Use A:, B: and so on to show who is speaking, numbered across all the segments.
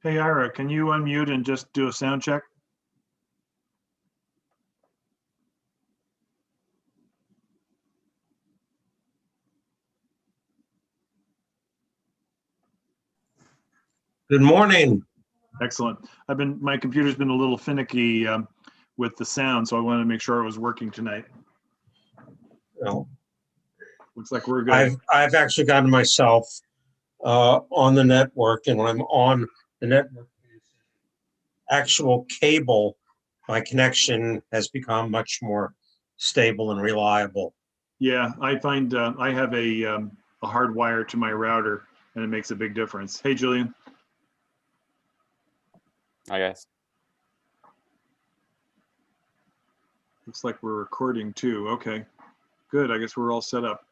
A: Hey, Ira, can you unmute and just do a sound check?
B: Good morning.
A: Excellent. My computer's been a little finicky with the sound, so I wanted to make sure it was working tonight.
B: Well,
A: Looks like we're good.
B: I've actually gotten myself on the network, and when I'm on the network, actual cable, my connection has become much more stable and reliable.
A: Yeah, I find I have a hard wire to my router, and it makes a big difference. Hey, Julian.
C: Hi, guys.
A: Looks like we're recording too. Okay, good. I guess we're all set up.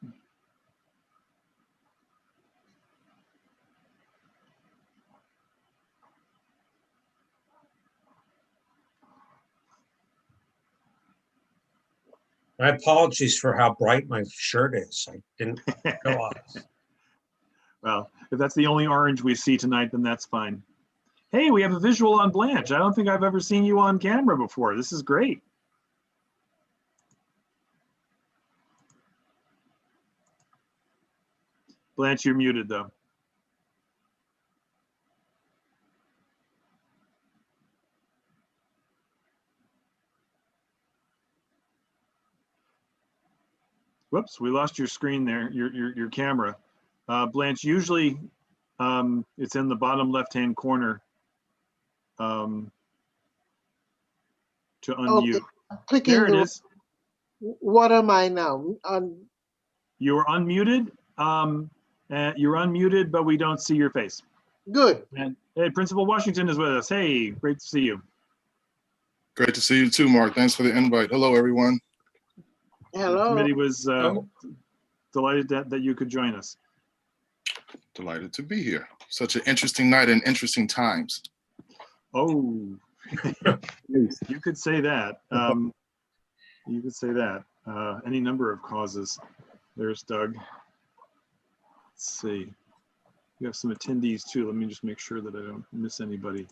B: My apologies for how bright my shirt is. I didn't realize.
A: Well, if that's the only orange we see tonight, then that's fine. Hey, we have a visual on Blanche. I don't think I've ever seen you on camera before. This is great. Blanche, you're muted though. Whoops, we lost your screen there, your camera. Blanche, usually it's in the bottom left-hand corner to unmute.
D: Okay. Clicking
A: There it is.
D: What am I now?
A: You are unmuted. You're unmuted, but we don't see your face.
D: Good.
A: And hey, Principal Washington is with us. Hey, great to see you.
E: Great to see you too, Mark. Thanks for the invite. Hello, everyone.
D: Hello.
A: The committee was delighted that you could join us.
E: Delighted to be here. Such an interesting night and interesting times.
A: Oh, you could say that. You could say that. Any number of causes. There's Doug. Let's see. We have some attendees too. Let me just make sure that I don't miss anybody.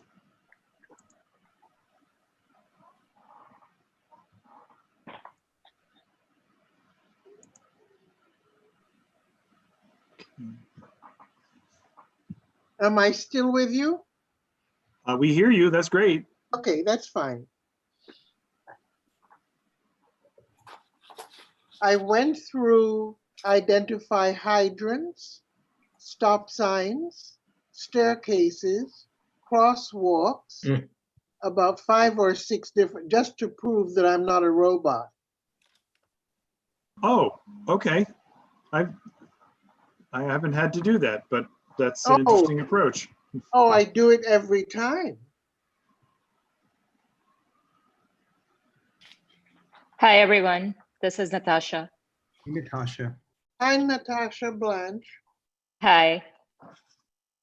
D: Am I still with you?
A: We hear you. That's great.
D: Okay, that's fine. I went through identify hydrants, stop signs, staircases, crosswalks, about 5 or 6 different, just to prove that I'm not a robot.
A: Oh, okay. I haven't had to do that, but that's an interesting approach.
D: Oh, I do it every time.
F: Hi, everyone. This is Natasha.
G: Natasha.
D: Hi, Natasha Blanche.
F: Hi.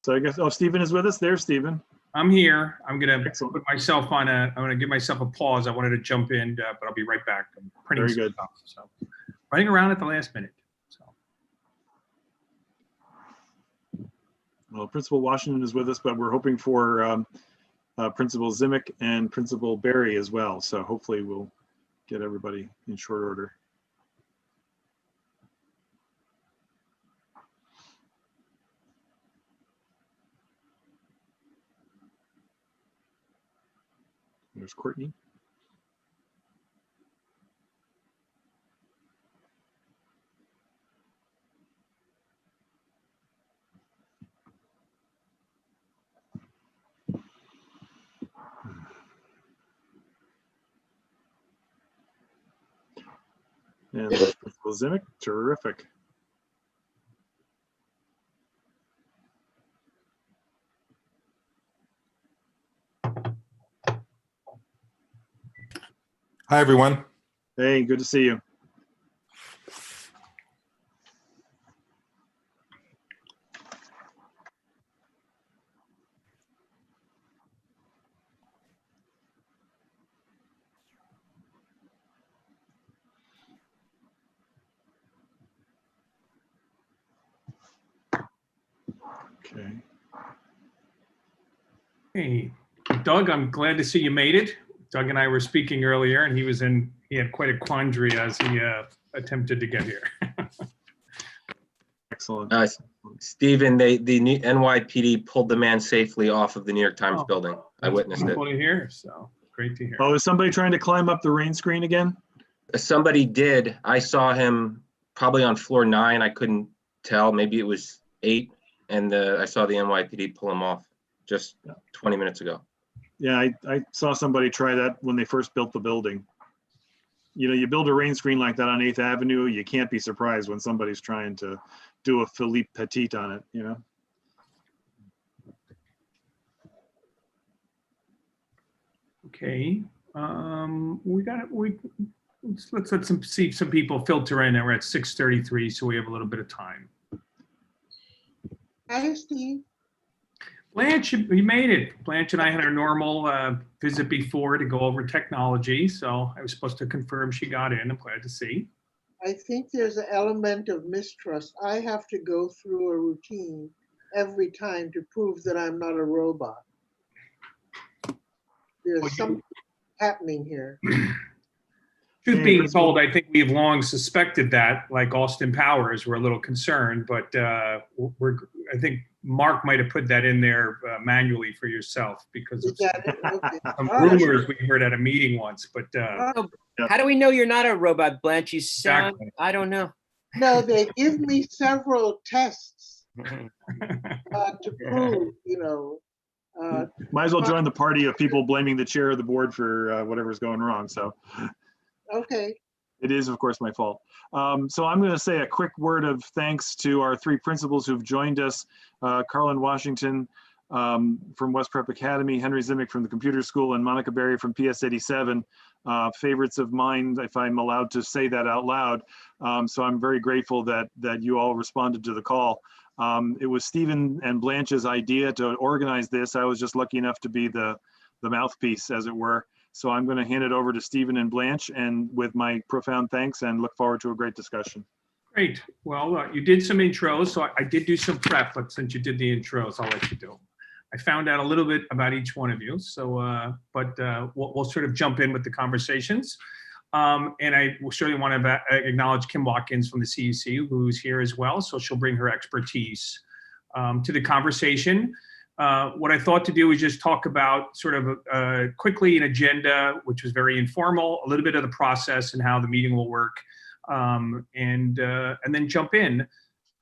A: So I guess, oh, Stephen is with us. There's Stephen.
G: I'm here. I'm gonna
A: Excellent.
G: put myself on I'm gonna give myself a pause. I wanted to jump in, but I'll be right back. I'm printing
A: Very
G: some
A: good.
G: stuff, so running around at the last minute. So
A: Well, Principal Washington is with us, but we're hoping for Principal Zimic and Principal Barry as well. So hopefully we'll get everybody in short order. There's Courtney. And there's Principal Zimic. Terrific.
H: Hi, everyone.
A: Hey, good to see you. Okay.
G: Hey, Doug, I'm glad to see you made it. Doug and I were speaking earlier, and he had quite a quandary as he attempted to get here.
A: Excellent.
C: Stephen, the NYPD pulled the man safely off of the New York Times
G: Oh,
C: building. I
G: That's
C: witnessed it.
G: wonderful to hear. So great to hear.
A: Oh, is somebody trying to climb up the rain screen again?
C: Somebody did. I saw him probably on floor 9. I couldn't tell. Maybe it was 8. And I saw the NYPD pull him off just 20 minutes ago.
A: Yeah, I saw somebody try that when they first built the building. You know, you build a rain screen like that on 8th Avenue, you can't be surprised when somebody's trying to do a Philippe Petit on it, you know?
G: Okay. Let's let see some people filter in, and we're at 6:33, so we have a little bit of time.
D: Hi, Steve.
G: Blanche, you made it. Blanche and I had our normal visit before to go over technology, so I was supposed to confirm she got in. I'm glad to see.
D: I think there's an element of mistrust. I have to go through a routine every time to prove that I'm not a robot. There's something happening here.
G: Truth being told, I think we've long suspected that, like Austin Powers, we're a little concerned, but I think Mark might have put that in there manually for yourself because of some rumors we heard at a meeting once. But
H: how do we know you're not a robot, Blanche? You sound,
G: Exactly.
H: I don't know.
D: No, they give me several tests to prove,
A: Might as well join the party of people blaming the chair of the board for whatever's going wrong. So
D: okay.
A: it is, of course, my fault. So I'm going to say a quick word of thanks to our 3 principals who've joined us, Carlin Washington from West Prep Academy, Henry Zimick from the Computer School, and Monica Berry from PS 87. Favorites of mine, if I'm allowed to say that out loud. So I'm very grateful that you all responded to the call. It was Stephen and Blanche's idea to organize this. I was just lucky enough to be the mouthpiece, as it were. So I'm going to hand it over to Stephen and Blanche, and with my profound thanks, and look forward to a great discussion.
G: Great. Well, you did some intros, so I did do some prep, but since you did the intros, I'll let you do. I found out a little bit about each one of you, so we'll sort of jump in with the conversations. And I certainly want to acknowledge Kim Watkins from the CEC, who's here as well, so she'll bring her expertise to the conversation. What I thought to do is just talk about sort of quickly an agenda, which was very informal, a little bit of the process and how the meeting will work, and then jump in.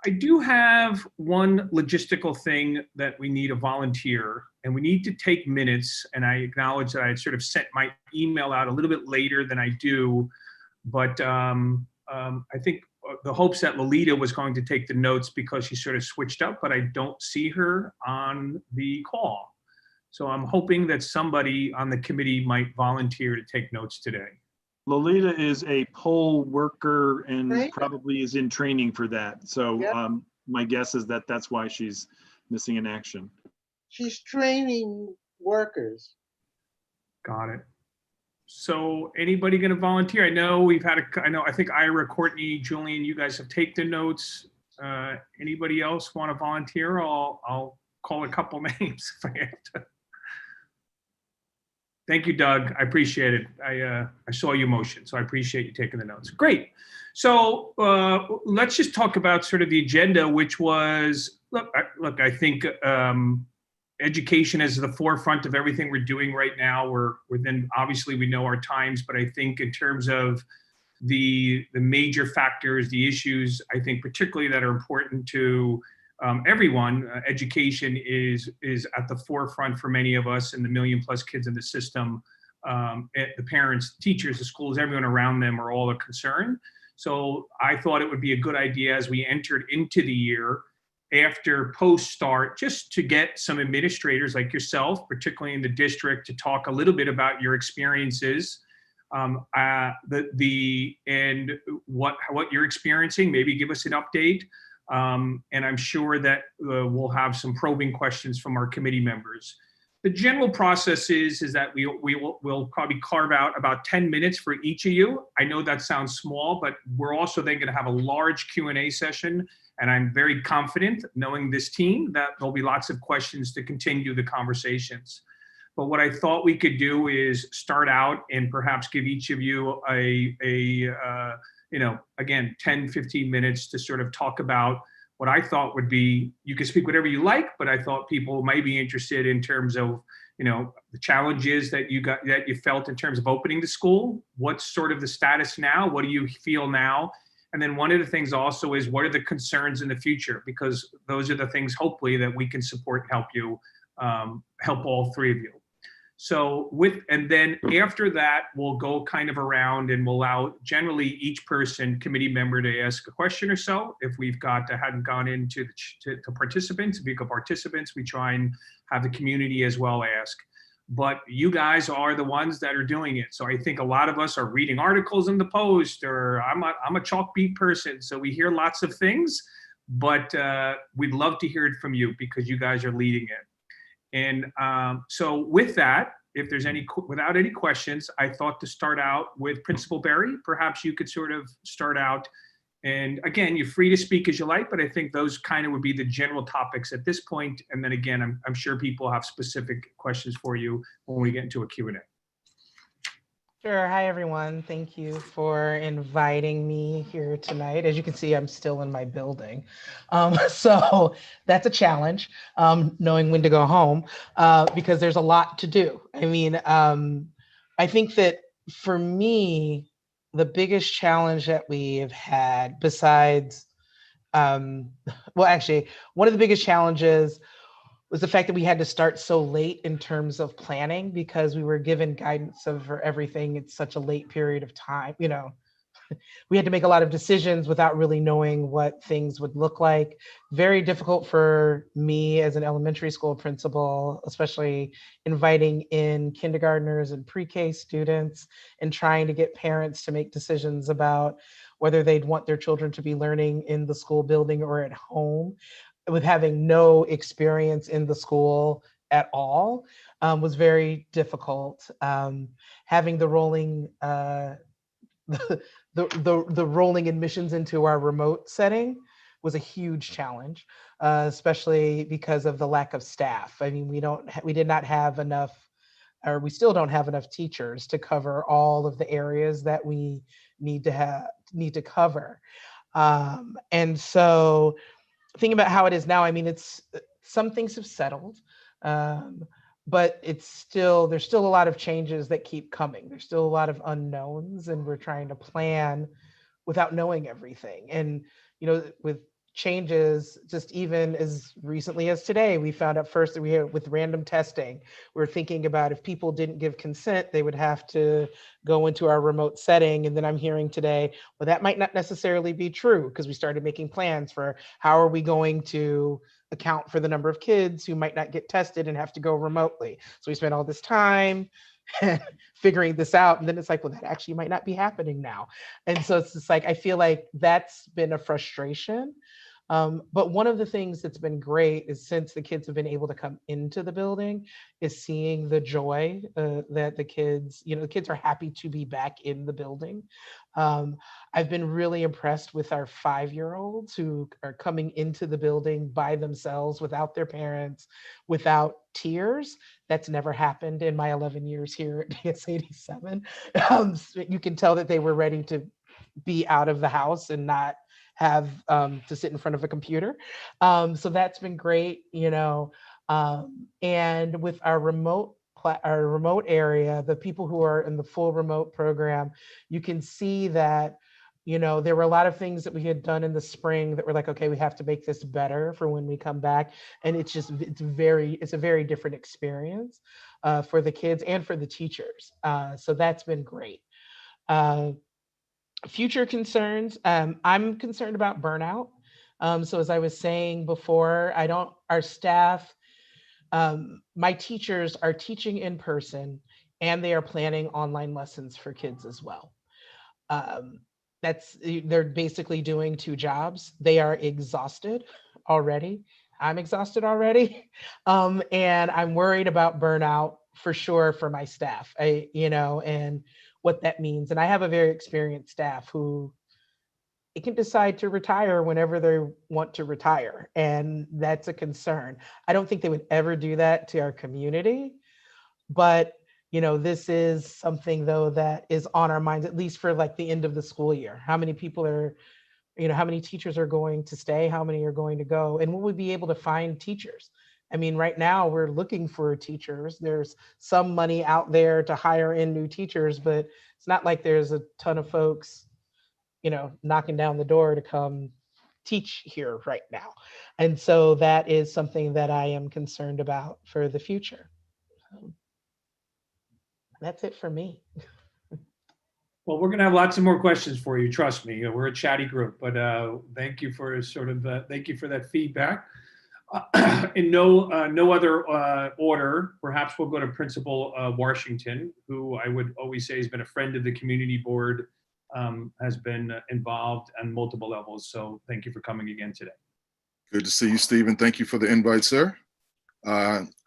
G: I do have one logistical thing that we need a volunteer, and we need to take minutes. And I acknowledge that I had sort of sent my email out a little bit later than I do, but I think the hopes that Lolita was going to take the notes because she sort of switched up, but I don't see her on the call. So I'm hoping that somebody on the committee might volunteer to take notes today.
A: Lolita is a poll worker and
D: Right.
A: probably is in training for that. So
D: Yep.
A: my guess is that that's why she's missing in action.
D: She's training workers.
G: Got it. So anybody going to volunteer? I know we've had I think Ira, Courtney, Julian, you guys have taken notes. Anybody else want to volunteer? I'll call a couple names if I have to. Thank you, Doug. I appreciate it. I saw you motion, so I appreciate you taking the notes. Great. So let's just talk about sort of the agenda, which was, look, I think education is the forefront of everything we're doing right now. We're then, obviously we know our times, but I think in terms of the major factors, the issues, I think particularly that are important to everyone, education is at the forefront for many of us and the million+ kids in the system. The parents, teachers, the schools, everyone around them are all a concern. So I thought it would be a good idea as we entered into the year after post start, just to get some administrators like yourself, particularly in the district, to talk a little bit about your experiences, and what you're experiencing. Maybe give us an update. And I'm sure that we'll have some probing questions from our committee members. the general process is that we'll probably carve out about 10 minutes for each of you. I know that sounds small, but we're also then going to have a large Q&A session. And I'm very confident, knowing this team, that there'll be lots of questions to continue the conversations. But what I thought we could do is start out and perhaps give each of you again, 10, 15 minutes to sort of talk about what I thought would be, you can speak whatever you like, but I thought people might be interested in terms of, the challenges that you felt in terms of opening the school. What's sort of the status now? What do you feel now? And then one of the things also is, what are the concerns in the future? Because those are the things, hopefully, that we can support and help you, help all three of you. So and then after that, we'll go kind of around and we'll allow generally each committee member to ask a question or so. If we've hadn't gone into the participants, if we've got participants, we try and have the community as well ask. But you guys are the ones that are doing it. So I think a lot of us are reading articles in the Post, or I'm a Chalkbeat person. So we hear lots of things, but we'd love to hear it from you because you guys are leading it. And so with that, if there's without any questions, I thought to start out with Principal Berry. Perhaps you could sort of start out. And again, you're free to speak as you like, but I think those kind of would be the general topics at this point. And then again, I'm sure people have specific questions for you when we get into a Q&A.
I: Sure. Hi, everyone. Thank you for inviting me here tonight. As you can see, I'm still in my building. So that's a challenge, knowing when to go home, because there's a lot to do. I mean, I think that for me, the biggest challenge that we have had besides, well, actually, one of the biggest challenges was the fact that we had to start so late in terms of planning because we were given guidance for everything in such a late period of time. We had to make a lot of decisions without really knowing what things would look like. Very difficult for me as an elementary school principal, especially inviting in kindergartners and pre-K students and trying to get parents to make decisions about whether they'd want their children to be learning in the school building or at home, with having no experience in the school at all, was very difficult. Having the rolling the rolling admissions into our remote setting was a huge challenge, especially because of the lack of staff. I mean, we did not have enough, or we still don't have enough teachers to cover all of the areas that we need to cover. And so thinking about how it is now, I mean, some things have settled, but there's still a lot of changes that keep coming. There's still a lot of unknowns, and we're trying to plan without knowing everything. And, with changes, just even as recently as today, we found out first that with random testing, we're thinking about if people didn't give consent, they would have to go into our remote setting. And then I'm hearing today, well, that might not necessarily be true, because we started making plans for how are we going to account for the number of kids who might not get tested and have to go remotely. So we spent all this time figuring this out, and then it's like, well, that actually might not be happening now. And so it's just like, I feel like that's been a frustration. But one of the things that's been great is, since the kids have been able to come into the building, is seeing the joy that the kids are happy to be back in the building. I've been really impressed with our 5-year-olds who are coming into the building by themselves, without their parents, without tears. That's never happened in my 11 years here at DS87. You can tell that they were ready to be out of the house and not have to sit in front of a computer. So that's been great, and with our remote area, the people who are in the full remote program, you can see that, there were a lot of things that we had done in the spring that were like, okay, we have to make this better for when we come back. And it's a very different experience for the kids and for the teachers. So that's been great. Future concerns, I'm concerned about burnout. So as I was saying before, our staff, my teachers are teaching in person, and they are planning online lessons for kids as well. They're basically doing 2 jobs. They are exhausted already. I'm exhausted already. And I'm worried about burnout for sure for my staff, and what that means. And I have a very experienced staff who it can decide to retire whenever they want to retire. And that's a concern. I don't think they would ever do that to our community, but this is something though that is on our minds, at least for like the end of the school year. How many people are, how many teachers are going to stay? How many are going to go? And will we be able to find teachers? I mean, right now we're looking for teachers. There's some money out there to hire in new teachers, but it's not like there's a ton of folks, knocking down the door to come teach here right now. And so that is something that I am concerned about for the future. That's it for me.
G: Well, we're going to have lots of more questions for you. Trust me, we're a chatty group, but thank you for thank you for that feedback. In no other order, perhaps we'll go to Principal Washington, who I would always say has been a friend of the community board, has been involved on multiple levels. So thank you for coming again today.
E: Good to see you, Stephen. Thank you for the invite, sir.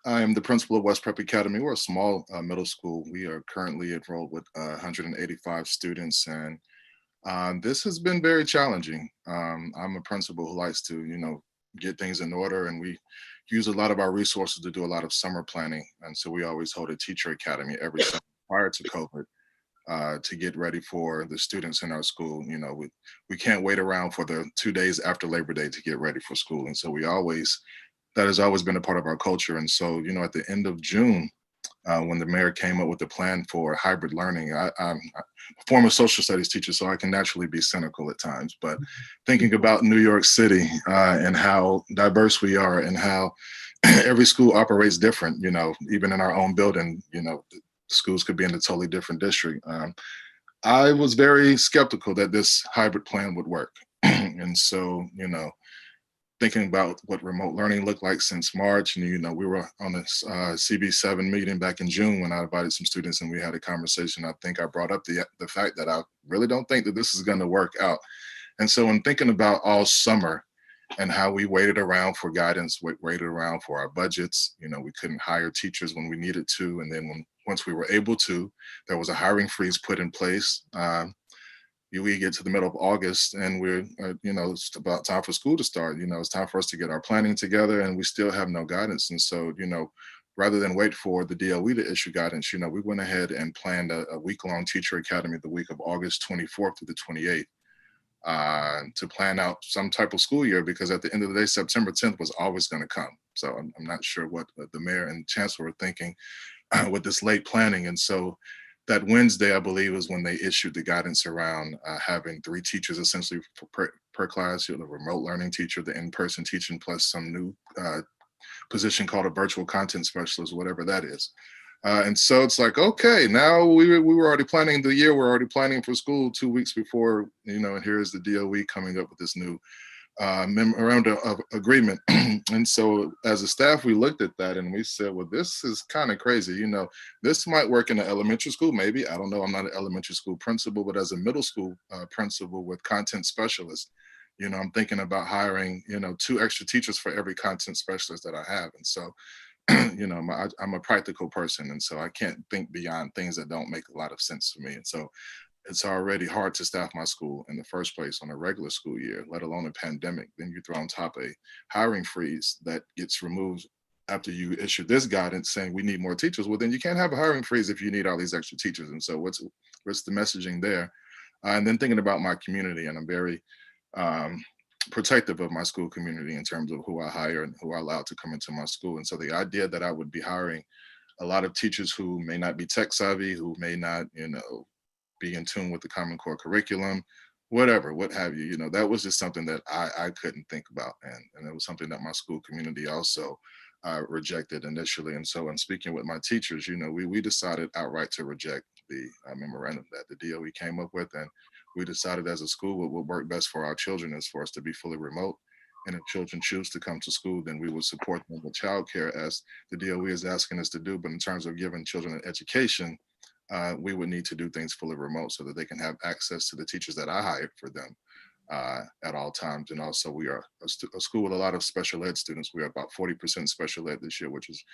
E: I am the principal of West Prep Academy. We're a small middle school. We are currently enrolled with 185 students, and this has been very challenging. I'm a principal who likes to, get things in order, and we use a lot of our resources to do a lot of summer planning. And so we always hold a teacher academy every summer prior to COVID to get ready for the students in our school. We can't wait around for the 2 days after Labor Day to get ready for school. And so that has always been a part of our culture. And so, at the end of June, when the mayor came up with the plan for hybrid learning, I'm a former social studies teacher, so I can naturally be cynical at times. But thinking about New York City and how diverse we are and how every school operates different, even in our own building, schools could be in a totally different district. I was very skeptical that this hybrid plan would work. And so, thinking about what remote learning looked like since March. And, we were on a CB7 meeting back in June when I invited some students and we had a conversation. I think I brought up the fact that I really don't think that this is going to work out. And so in thinking about all summer and how we waited around for guidance, waited around for our budgets, we couldn't hire teachers when we needed to. And then once we were able to, there was a hiring freeze put in place. We get to the middle of August and we're, it's about time for school to start. It's time for us to get our planning together and we still have no guidance. And so, rather than wait for the DOE to issue guidance, we went ahead and planned a week-long teacher academy the week of August 24th to the 28th to plan out some type of school year, because at the end of the day, September 10th was always going to come. So I'm not sure what the mayor and chancellor were thinking with this late planning. And so that Wednesday, I believe, is when they issued the guidance around having 3 teachers essentially per class, the remote learning teacher, the in-person teaching, plus some new position called a virtual content specialist, whatever that is. And so it's like, okay, now we were already planning the year. We're already planning for school 2 weeks before, and here's the DOE coming up with this new memorandum of agreement. And so as a staff, we looked at that and we said, well, this is kind of crazy. This might work in an elementary school, maybe. I don't know. I'm not an elementary school principal, but as a middle school principal with content specialists, I'm thinking about hiring, 2 extra teachers for every content specialist that I have. And so, I'm a practical person. And so I can't think beyond things that don't make a lot of sense to me. And so it's already hard to staff my school in the first place on a regular school year, let alone a pandemic. Then you throw on top a hiring freeze that gets removed after you issue this guidance saying we need more teachers. Well, then you can't have a hiring freeze if you need all these extra teachers. And so what's the messaging there? And then thinking about my community, and I'm very protective of my school community in terms of who I hire and who I allow to come into my school. And so the idea that I would be hiring a lot of teachers who may not be tech savvy, who may not, be in tune with the Common Core curriculum, whatever, what have you, that was just something that I couldn't think about. And it was something that my school community also rejected initially. And so in speaking with my teachers, we decided outright to reject the memorandum that the DOE came up with. And we decided as a school what would work best for our children is for us to be fully remote. And if children choose to come to school, then we would support them with childcare as the DOE is asking us to do. But in terms of giving children an education, we would need to do things fully remote so that they can have access to the teachers that I hired for them at all times. And also we are a school with a lot of special ed students. We are about 40% special ed this year, which is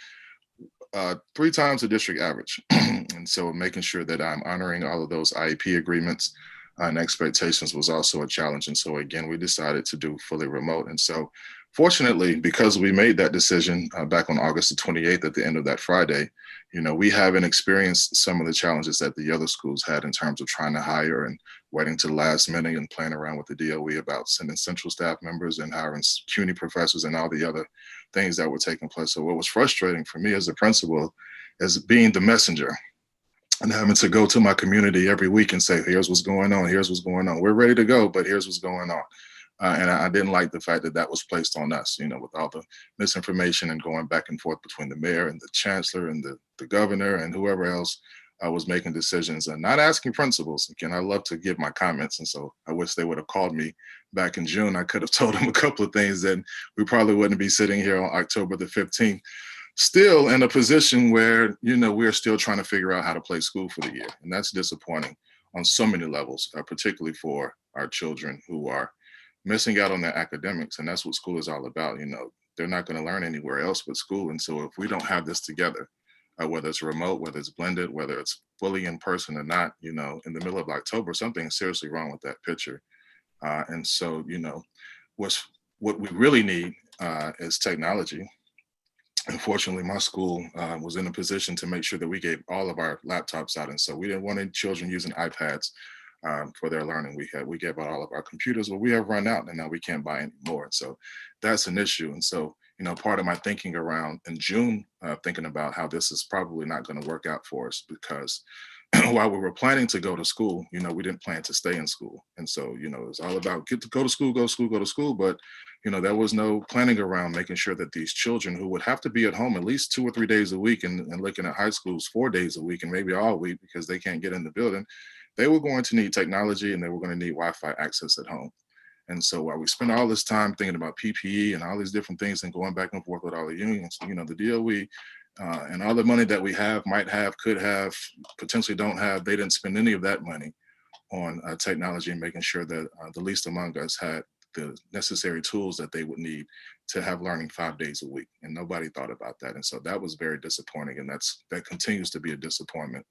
E: 3 times the district average. And so making sure that I'm honoring all of those IEP agreements and expectations was also a challenge. And so again, we decided to do fully remote. And so fortunately, because we made that decision back on August the 28th at the end of that Friday, we haven't experienced some of the challenges that the other schools had in terms of trying to hire and waiting to the last minute and playing around with the DOE about sending central staff members and hiring CUNY professors and all the other things that were taking place. So what was frustrating for me as a principal is being the messenger and having to go to my community every week and say, here's what's going on, here's what's going on. We're ready to go, but here's what's going on. And I didn't like the fact that that was placed on us, with all the misinformation and going back and forth between the mayor and the chancellor and the governor and whoever else was making decisions and not asking principals. Again, I love to give my comments. And so I wish they would have called me back in June. I could have told them a couple of things that we probably wouldn't be sitting here on October the 15th, still in a position where, we're still trying to figure out how to play school for the year. And that's disappointing on so many levels, particularly for our children who are missing out on their academics. And that's what school is all about. They're not going to learn anywhere else but school. And so if we don't have this together, whether it's remote, whether it's blended, whether it's fully in person or not, in the middle of October, something is seriously wrong with that picture. And so, what we really need is technology. Unfortunately, my school was in a position to make sure that we gave all of our laptops out. And so we didn't want any children using iPads for their learning. We gave out all of our computers, but we have run out and now we can't buy any more. So that's an issue. And so, part of my thinking around in June, thinking about how this is probably not going to work out for us because while we were planning to go to school, we didn't plan to stay in school. And so, it was all about get to go to school, go to school, go to school. But, there was no planning around making sure that these children who would have to be at home at least 2 or 3 days a week and looking at high schools 4 days a week and maybe all week because they can't get in the building, they were going to need technology and they were going to need Wi-Fi access at home. And so while we spend all this time thinking about PPE and all these different things and going back and forth with all the unions, the DOE and all the money that we have, might have, could have, potentially don't have, they didn't spend any of that money on technology and making sure that the least among us had the necessary tools that they would need to have learning 5 days a week. And nobody thought about that. And so that was very disappointing. And that continues to be a disappointment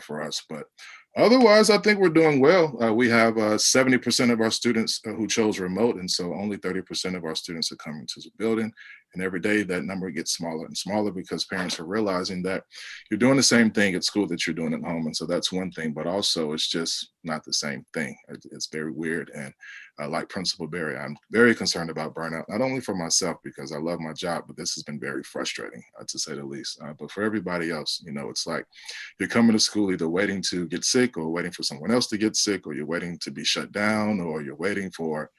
E: for us. But otherwise, I think we're doing well. We have 70% of our students who chose remote, and so only 30% of our students are coming to the building. And every day that number gets smaller and smaller because parents are realizing that you're doing the same thing at school that you're doing at home. And so that's one thing, but also it's just not the same thing. It's very weird. And like Principal Barry, I'm very concerned about burnout, not only for myself because I love my job, but this has been very frustrating to say the least. But for everybody else, it's like you're coming to school either waiting to get sick or waiting for someone else to get sick, or you're waiting to be shut down, or you're waiting for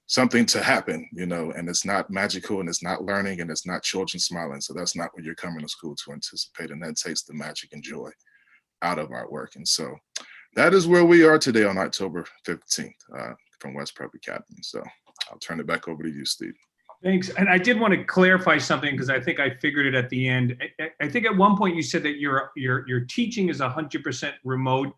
E: something to happen, and it's not magical and it's not learning and it's not children smiling. So that's not what you're coming to school to anticipate. And that takes the magic and joy out of our work. And so that is where we are today on October 15th from West Prep Academy. So I'll turn it back over to you, Steve.
G: Thanks. And I did want to clarify something because I think I figured it at the end. I think at one point you said that your teaching is 100% remote,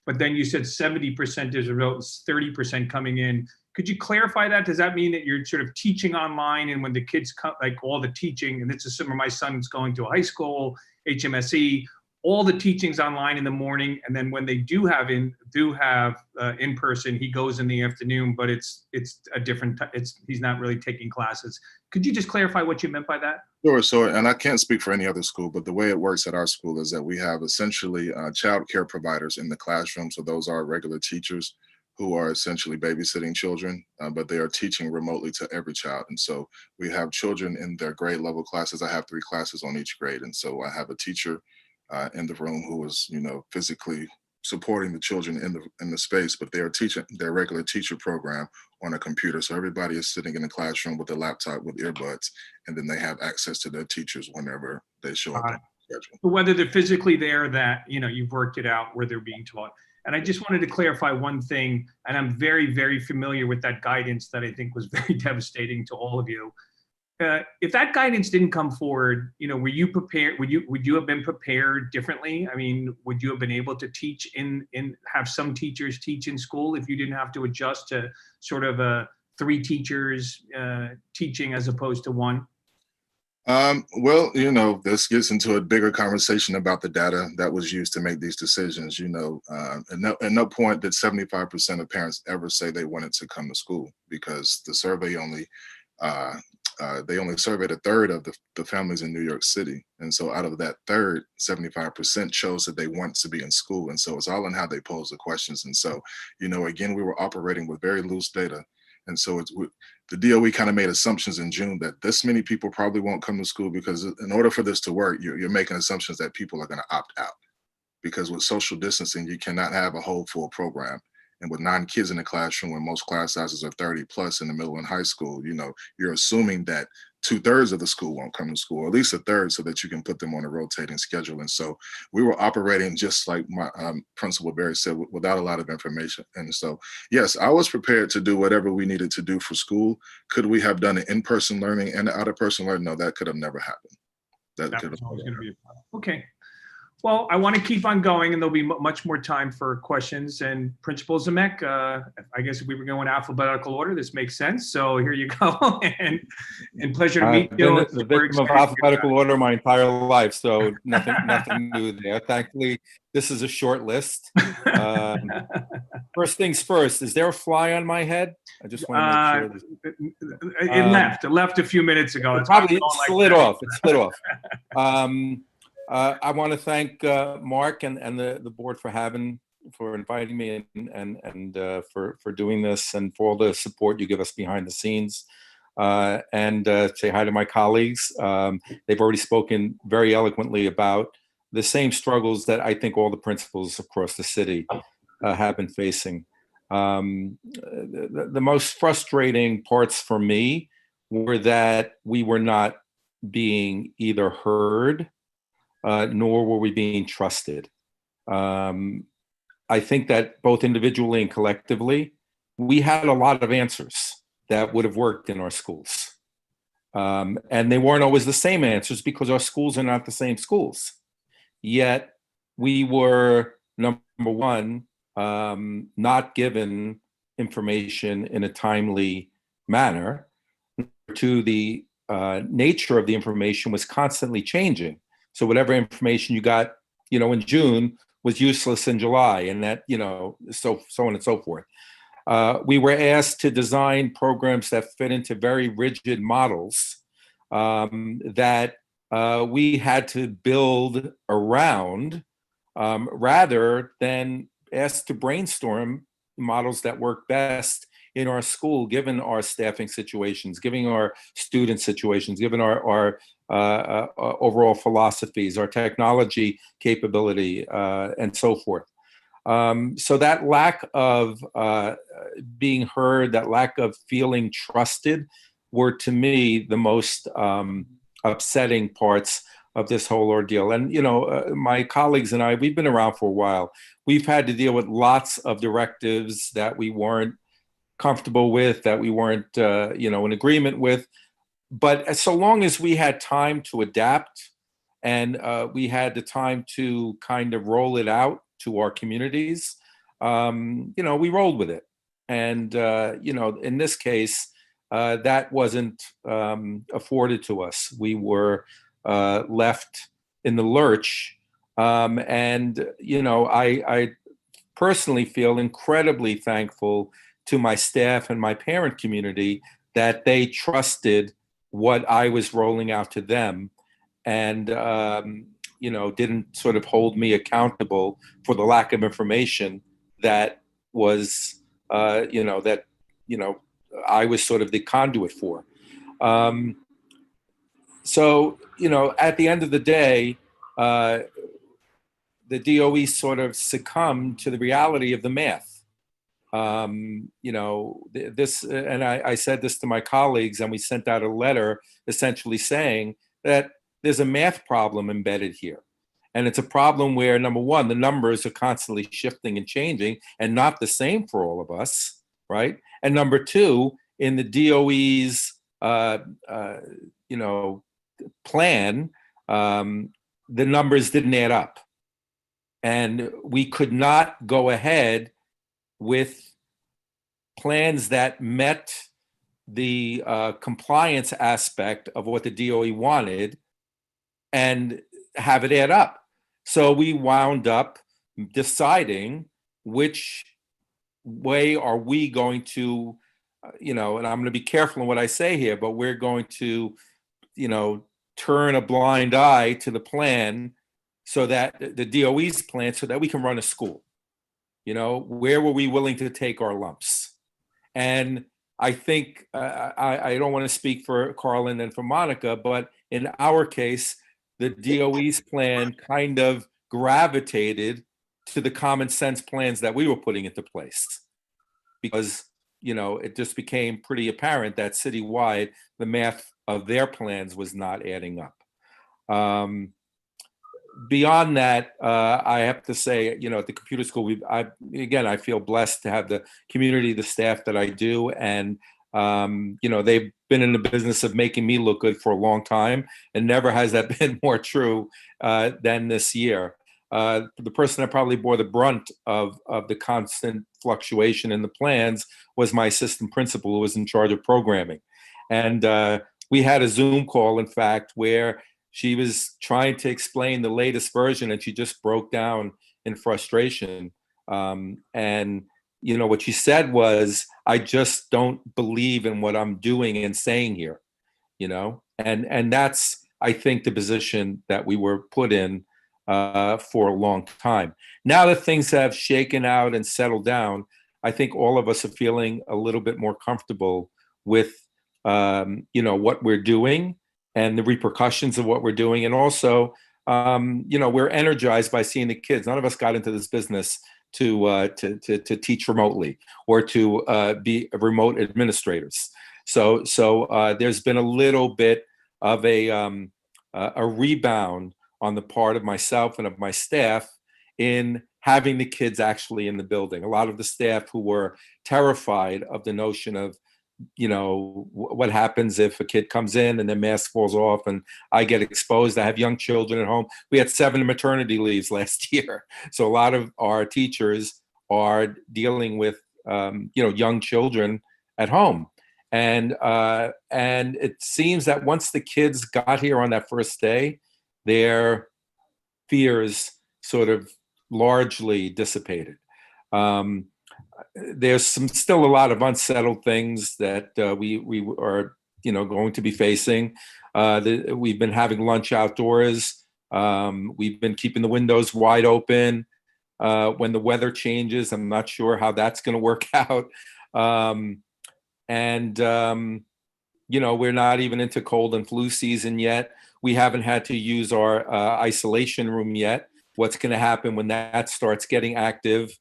G: but then you said 70% is remote, 30% coming in. Could you clarify that? Does that mean that you're sort of teaching online, and when the kids come, like all the teaching, and let's assume my son's going to a high school, HMSE, all the teaching's online in the morning, and then when they do have in person, he goes in the afternoon, but it's a different, he's not really taking classes. Could you just clarify what you meant by that?
E: Sure. So, and I can't speak for any other school, but the way it works at our school is that we have essentially child care providers in the classroom. So those are regular teachers who are essentially babysitting children, but they are teaching remotely to every child. And so we have children in their grade level classes. I have 3 classes on each grade. And so I have a teacher in the room who is, physically supporting the children in the space, but they are teaching their regular teacher program on a computer. So everybody is sitting in the classroom with a laptop with earbuds, and then they have access to their teachers whenever they show up.
G: Whether they're physically there, that, you've worked it out where they're being taught. And I just wanted to clarify one thing, and I'm very, very familiar with that guidance that I think was very devastating to all of you. if that guidance didn't come forward, were you prepared? Would you have been prepared differently? I mean, would you have been able to teach have some teachers teach in school if you didn't have to adjust to sort of 3 teachers teaching as opposed to 1?
E: Well, this gets into a bigger conversation about the data that was used to make these decisions. At no point did 75% of parents ever say they wanted to come to school, because the survey they only surveyed a third of the families in New York City. And so out of that third, 75% chose that they want to be in school. And so it's all in how they pose the questions. And so, again, we were operating with very loose data. And so the DOE kind of made assumptions in June that this many people probably won't come to school, because in order for this to work, you're making assumptions that people are going to opt out, because with social distancing, you cannot have a whole full program. And with 9 kids in the classroom, when most class sizes are 30 plus in the middle and high school, you're assuming that 2/3 of the school won't come to school, or at least 1/3, so that you can put them on a rotating schedule. And so we were operating just like my Principal Barry said, without a lot of information. And so, yes, I was prepared to do whatever we needed to do for school. Could we have done the in-person learning and the out-of-person learning? No, that could have never happened.
G: That was always going to be a problem. Okay. Well, I want to keep on going, and there'll be much more time for questions. And Principal Zemek, I guess if we were going alphabetical order, this makes sense. So here you go, and pleasure to meet you.
J: I've been the victim of alphabetical order my entire life, so nothing new there. Thankfully, this is a short list. First things first, is there a fly on my head? I just want to make sure.
G: It left a few minutes ago.
J: It slid off. It slid off. I want to thank Mark and the board for inviting me and for doing this, and for all the support you give us behind the scenes. And say hi to my colleagues. They've already spoken very eloquently about the same struggles that I think all the principals across the city have been facing. The most frustrating parts for me were that we were not being either heard, nor were we being trusted. I think that both individually and collectively, we had a lot of answers that would have worked in our schools. And they weren't always the same answers, because our schools are not the same schools. Yet we were, number one, not given information in a timely manner. Number two, the nature of the information was constantly changing. So whatever information you got, in June was useless in July, and that, so on and so forth. We were asked to design programs that fit into very rigid models that we had to build around, rather than asked to brainstorm models that work best in our school, given our staffing situations, given our student situations, given our overall philosophies, our technology capability, and so forth. So that lack of being heard, that lack of feeling trusted, were to me the most upsetting parts of this whole ordeal. And, my colleagues and I, we've been around for a while. We've had to deal with lots of directives that we weren't comfortable with, that we weren't, in agreement with. But so long as we had time to adapt, and we had the time to kind of roll it out to our communities, we rolled with it. And, in this case, that wasn't afforded to us. We were left in the lurch. I personally feel incredibly thankful to my staff and my parent community that they trusted what I was rolling out to them, and didn't sort of hold me accountable for the lack of information that was I was sort of the conduit for. So at the end of the day, the DOE sort of succumbed to the reality of the math. This, and I said this to my colleagues, and we sent out a letter essentially saying that there's a math problem embedded here. And it's a problem where, number one, the numbers are constantly shifting and changing and not the same for all of us, right? And number two, in the DOE's uh, plan, the numbers didn't add up. And we could not go ahead with plans that met the compliance aspect of what the DOE wanted and have it add up. So we wound up deciding which way are we going to, and I'm going to be careful in what I say here, but we're going to, turn a blind eye to the plan so that the DOE's plan, so that we can run a school. Where were we willing to take our lumps? And I think, I don't want to speak for Carlin and for Monica, but in our case, the DOE's plan kind of gravitated to the common sense plans that we were putting into place. Because, it just became pretty apparent that citywide, the math of their plans was not adding up. Beyond that, I have to say, at the computer school, I feel blessed to have the community, the staff that I do. And, they've been in the business of making me look good for a long time. And never has that been more true than this year. The person that probably bore the brunt of the constant fluctuation in the plans was my assistant principal, who was in charge of programming. And we had a Zoom call, in fact, where she was trying to explain the latest version and she just broke down in frustration. And what she said was, I just don't believe in what I'm doing and saying here, and that's, I think, the position that we were put in for a long time. Now that things have shaken out and settled down, I think all of us are feeling a little bit more comfortable with, what we're doing and the repercussions of what we're doing. And also, we're energized by seeing the kids. None of us got into this business to teach remotely or to be remote administrators. So there's been a little bit of a rebound on the part of myself and of my staff in having the kids actually in the building. A lot of the staff who were terrified of the notion of, what happens if a kid comes in and their mask falls off and I get exposed. I have young children at home. We had 7 maternity leaves last year. So a lot of our teachers are dealing with, young children at home. And it seems that once the kids got here on that first day, their fears sort of largely dissipated. There's still a lot of unsettled things that we are, going to be facing. We've been having lunch outdoors. We've been keeping the windows wide open. When the weather changes, I'm not sure how that's going to work out. We're not even into cold and flu season yet. We haven't had to use our isolation room yet. What's going to happen when that starts getting active?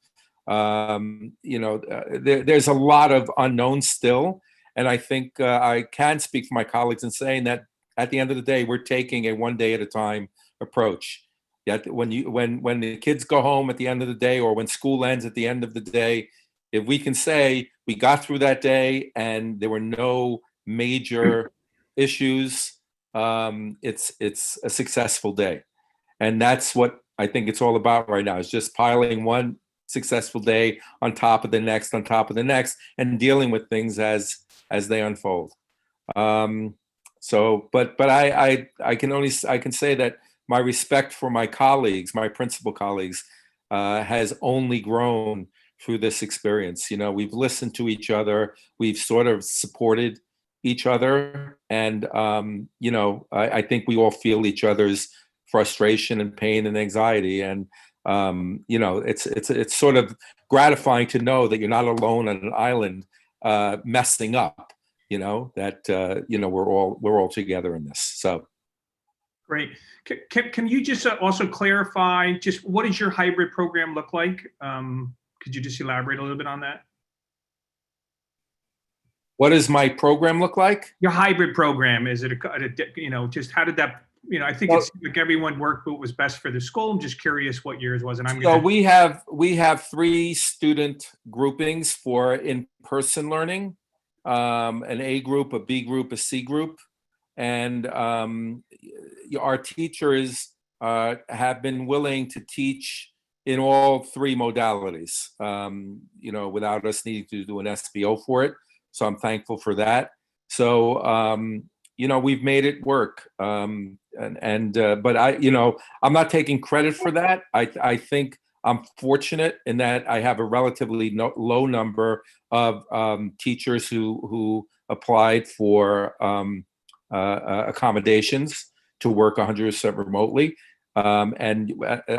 J: There's a lot of unknowns still. And I think I can speak for my colleagues in saying that at the end of the day, we're taking a one day at a time approach. That when the kids go home at the end of the day, or when school ends at the end of the day, if we can say we got through that day and there were no major issues, it's a successful day. And that's what I think it's all about right now, is just piling one successful day on top of the next, and dealing with things as they unfold. But I can say that my respect for my colleagues, my principal colleagues, has only grown through this experience. We've listened to each other, we've sort of supported each other, and I think we all feel each other's frustration and pain and anxiety, and it's sort of gratifying to know that you're not alone on an island messing up. That we're all together in this. So
G: great. Can you just also clarify just what does your hybrid program look like? Could you just elaborate a little bit on that?
J: What does my program look like?
G: Your hybrid program, is it just how did that? I think it's like everyone worked what was best for the school. I'm just curious what yours was. And
J: we have 3 student groupings for in-person learning. an A group, a B group, a C group. And our teachers have been willing to teach in all three modalities, without us needing to do an SBO for it. So I'm thankful for that. So, we've made it work. But I'm not taking credit for that. I think I'm fortunate in that I have a relatively low number of teachers who applied for accommodations to work 100% remotely. And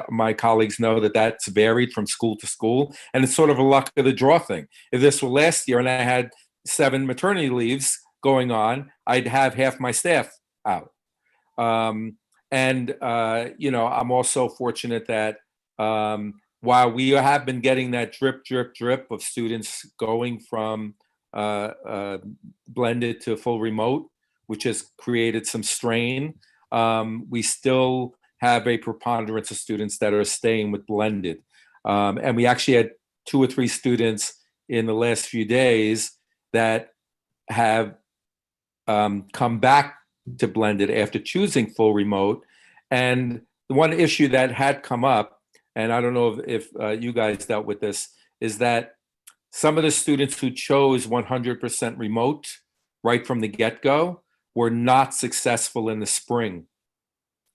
J: my colleagues know that that's varied from school to school. And it's sort of a luck of the draw thing. If this were last year and I had 7 maternity leaves going on, I'd have half my staff out. I'm also fortunate that while we have been getting that drip, drip, drip of students going from blended to full remote, which has created some strain, we still have a preponderance of students that are staying with blended. And we actually had 2 or 3 students in the last few days that have come back to blended after choosing full remote. And the one issue that had come up, and I don't know if you guys dealt with this, is that some of the students who chose 100% remote right from the get-go were not successful in the spring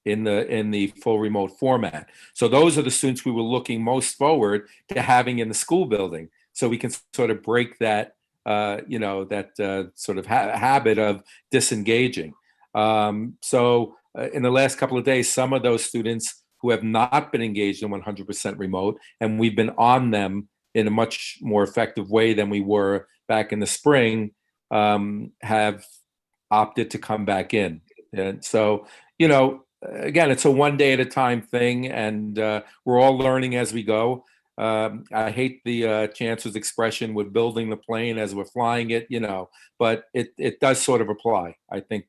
J: in the full remote format. So those are the students we were looking most forward to having in the school building, so we can sort of break that sort of habit of disengaging. So in the last couple of days, some of those students who have not been engaged in 100% remote, and we've been on them in a much more effective way than we were back in the spring, have opted to come back in. And so, again, it's a one day at a time thing, and we're all learning as we go. I hate the chancellor's expression, "we're building the plane as we're flying it," but it does sort of apply. I think,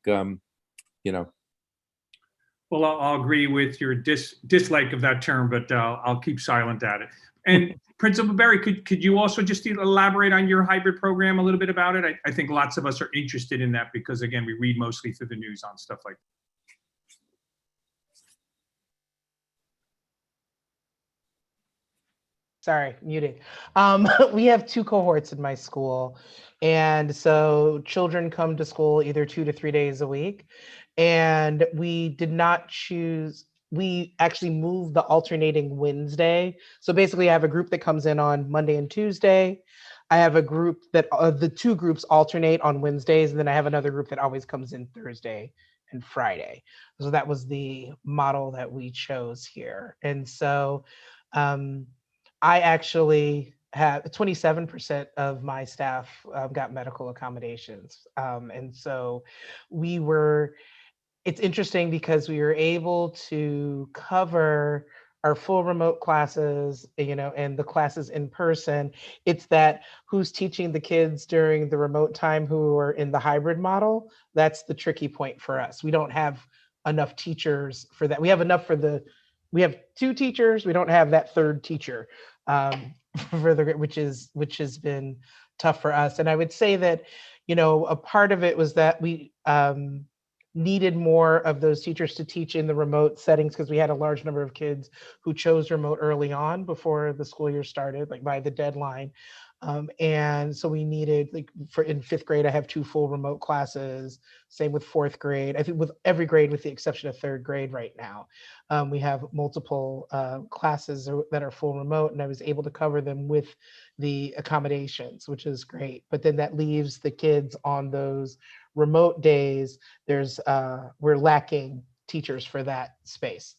G: Well, I'll agree with your dislike of that term, but I'll keep silent at it. And Principal Berry, could you also just elaborate on your hybrid program a little bit about it? I think lots of us are interested in that because, again, we read mostly through the news on stuff like that.
I: Sorry, muted. We have 2 cohorts in my school. And so children come to school either 2 to 3 days a week. And we did not choose, we actually moved the alternating Wednesday. So basically I have a group that comes in on Monday and Tuesday. I have a group that the 2 groups alternate on Wednesdays. And then I have another group that always comes in Thursday and Friday. So that was the model that we chose here. And so, I actually have 27% of my staff got medical accommodations. And so it's interesting because we were able to cover our full remote classes, and the classes in person. It's that who's teaching the kids during the remote time who are in the hybrid model. That's the tricky point for us. We don't have enough teachers for that. We have 2 teachers. We don't have that 3rd teacher, which has been tough for us. And I would say that, a part of it was that we needed more of those teachers to teach in the remote settings because we had a large number of kids who chose remote early on before the school year started, like by the deadline. And so we needed, in 5th grade, I have 2 full remote classes, same with 4th grade. I think with every grade, with the exception of 3rd grade right now, we have multiple classes that are full remote, and I was able to cover them with the accommodations, which is great. But then that leaves the kids on those remote days. We're lacking teachers for that space.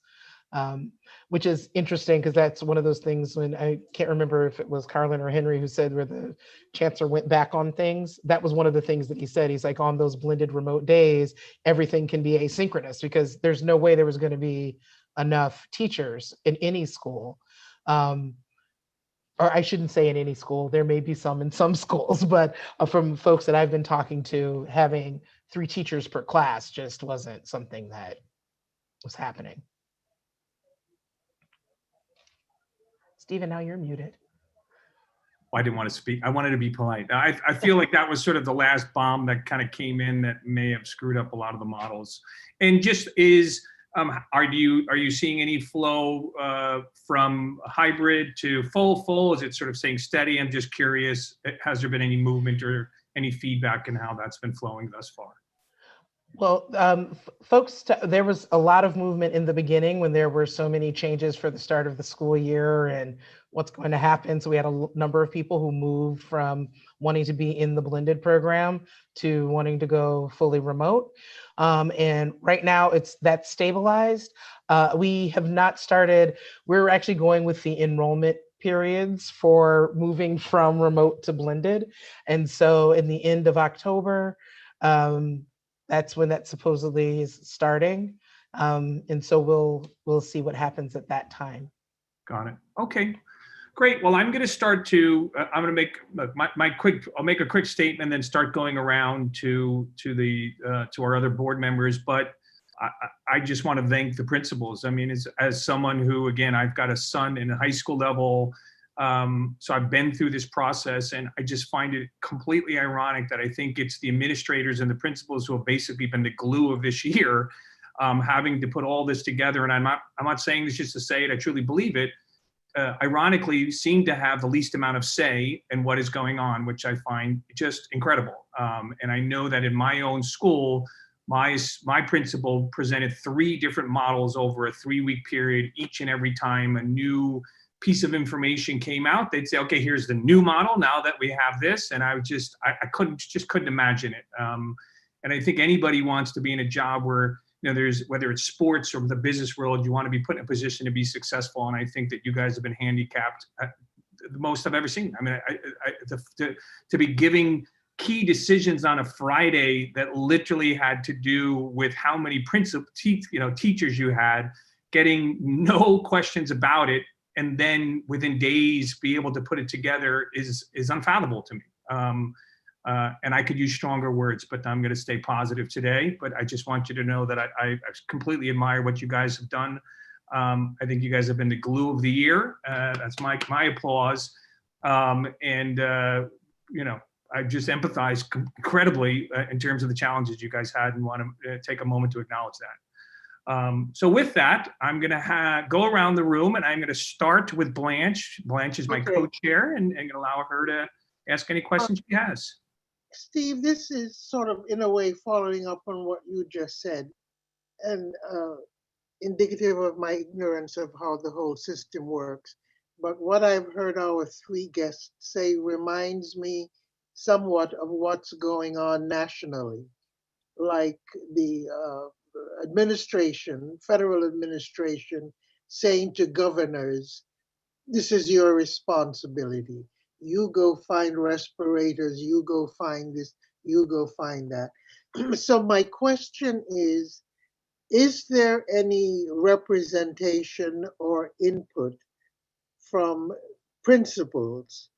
I: Which is interesting because that's one of those things when I can't remember if it was Carlin or Henry who said where the chancellor went back on things. That was one of the things that he said. He's like, on those blended remote days, everything can be asynchronous because there's no way there was going to be enough teachers in any school. Or I shouldn't say in any school, there may be some in some schools, but from folks that I've been talking to, having 3 teachers per class just wasn't something that was happening. Stephen, now you're muted.
G: I didn't want to speak. I wanted to be polite. I feel like that was sort of the last bomb that kind of came in that may have screwed up a lot of the models. And just are you seeing any flow from hybrid to full? Is it sort of staying steady? I'm just curious. Has there been any movement or any feedback in how that's been flowing thus far?
I: Well, folks, there was a lot of movement in the beginning when there were so many changes for the start of the school year and what's going to happen. So we had a number of people who moved from wanting to be in the blended program to wanting to go fully remote. And right now that's stabilized. We have not started, we're actually going with the enrollment periods for moving from remote to blended. And so in the end of October, that's when that supposedly is starting. And so we'll see what happens at that time.
G: Got it. Okay, great. Well, I'm going to start to, I'm going to make I'll make a quick statement, then start going around to our other board members. But I just want to thank the principals. I mean, as someone who, again, I've got a son in a high school level, so I've been through this process, and I just find it completely ironic that I think it's the administrators and the principals who have basically been the glue of this year, having to put all this together. And I'm not saying this just to say it, I truly believe it. Ironically, seem to have the least amount of say in what is going on, which I find just incredible. And I know that in my own school, my principal presented 3 different models over a 3-week period. Each and every time a new piece of information came out, they'd say, okay, here's the new model now that we have this. And I couldn't imagine it. And I think anybody wants to be in a job where, there's, whether it's sports or the business world, you want to be put in a position to be successful. And I think that you guys have been handicapped the most I've ever seen. I mean, to be giving key decisions on a Friday that literally had to do with how many teachers you had, getting no questions about it, and then within days be able to put it together is unfathomable to me. And I could use stronger words, but I'm going to stay positive today. But I just want you to know that I completely admire what you guys have done. I think you guys have been the glue of the year. That's my applause. I just empathize incredibly in terms of the challenges you guys had, and want to take a moment to acknowledge that. So with that, I'm going to go around the room, and I'm going to start with Blanche. Blanche is my co-chair, and I'm going to allow her to ask any questions she has.
D: Steve, this is sort of, in a way, following up on what you just said, and indicative of my ignorance of how the whole system works. But what I've heard our 3 guests say reminds me somewhat of what's going on nationally, like the federal administration saying to governors, this is your responsibility. You go find respirators, you go find this, you go find that. So my question is there any representation or input from principals,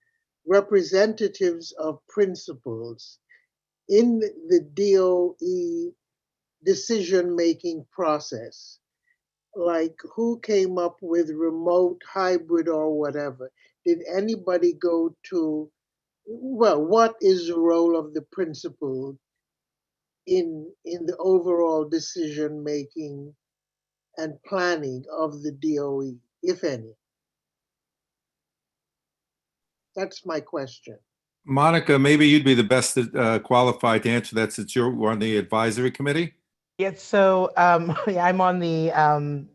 D: representatives of principals in the DOE decision-making process? Like, who came up with remote, hybrid, or whatever? Did anybody go to, well, what is the role of the principal in the overall decision-making and planning of the DOE, if any? That's my question.
J: Monica, maybe you'd be the best qualified to answer that, since you're on the advisory committee.
I: Yes, so I'm on the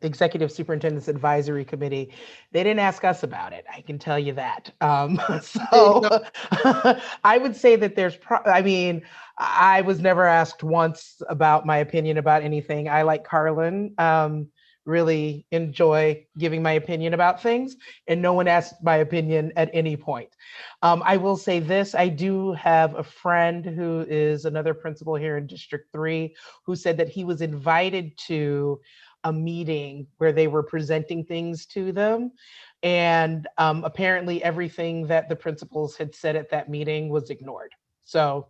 I: Executive Superintendent's Advisory Committee. They didn't ask us about it, I can tell you that. So I would say that I was never asked once about my opinion about anything. I, like Carlin, really enjoy giving my opinion about things, and no one asked my opinion at any point. I will say this, I do have a friend who is another principal here in District 3 who said that he was invited to a meeting where they were presenting things to them. And apparently everything that the principals had said at that meeting was ignored. So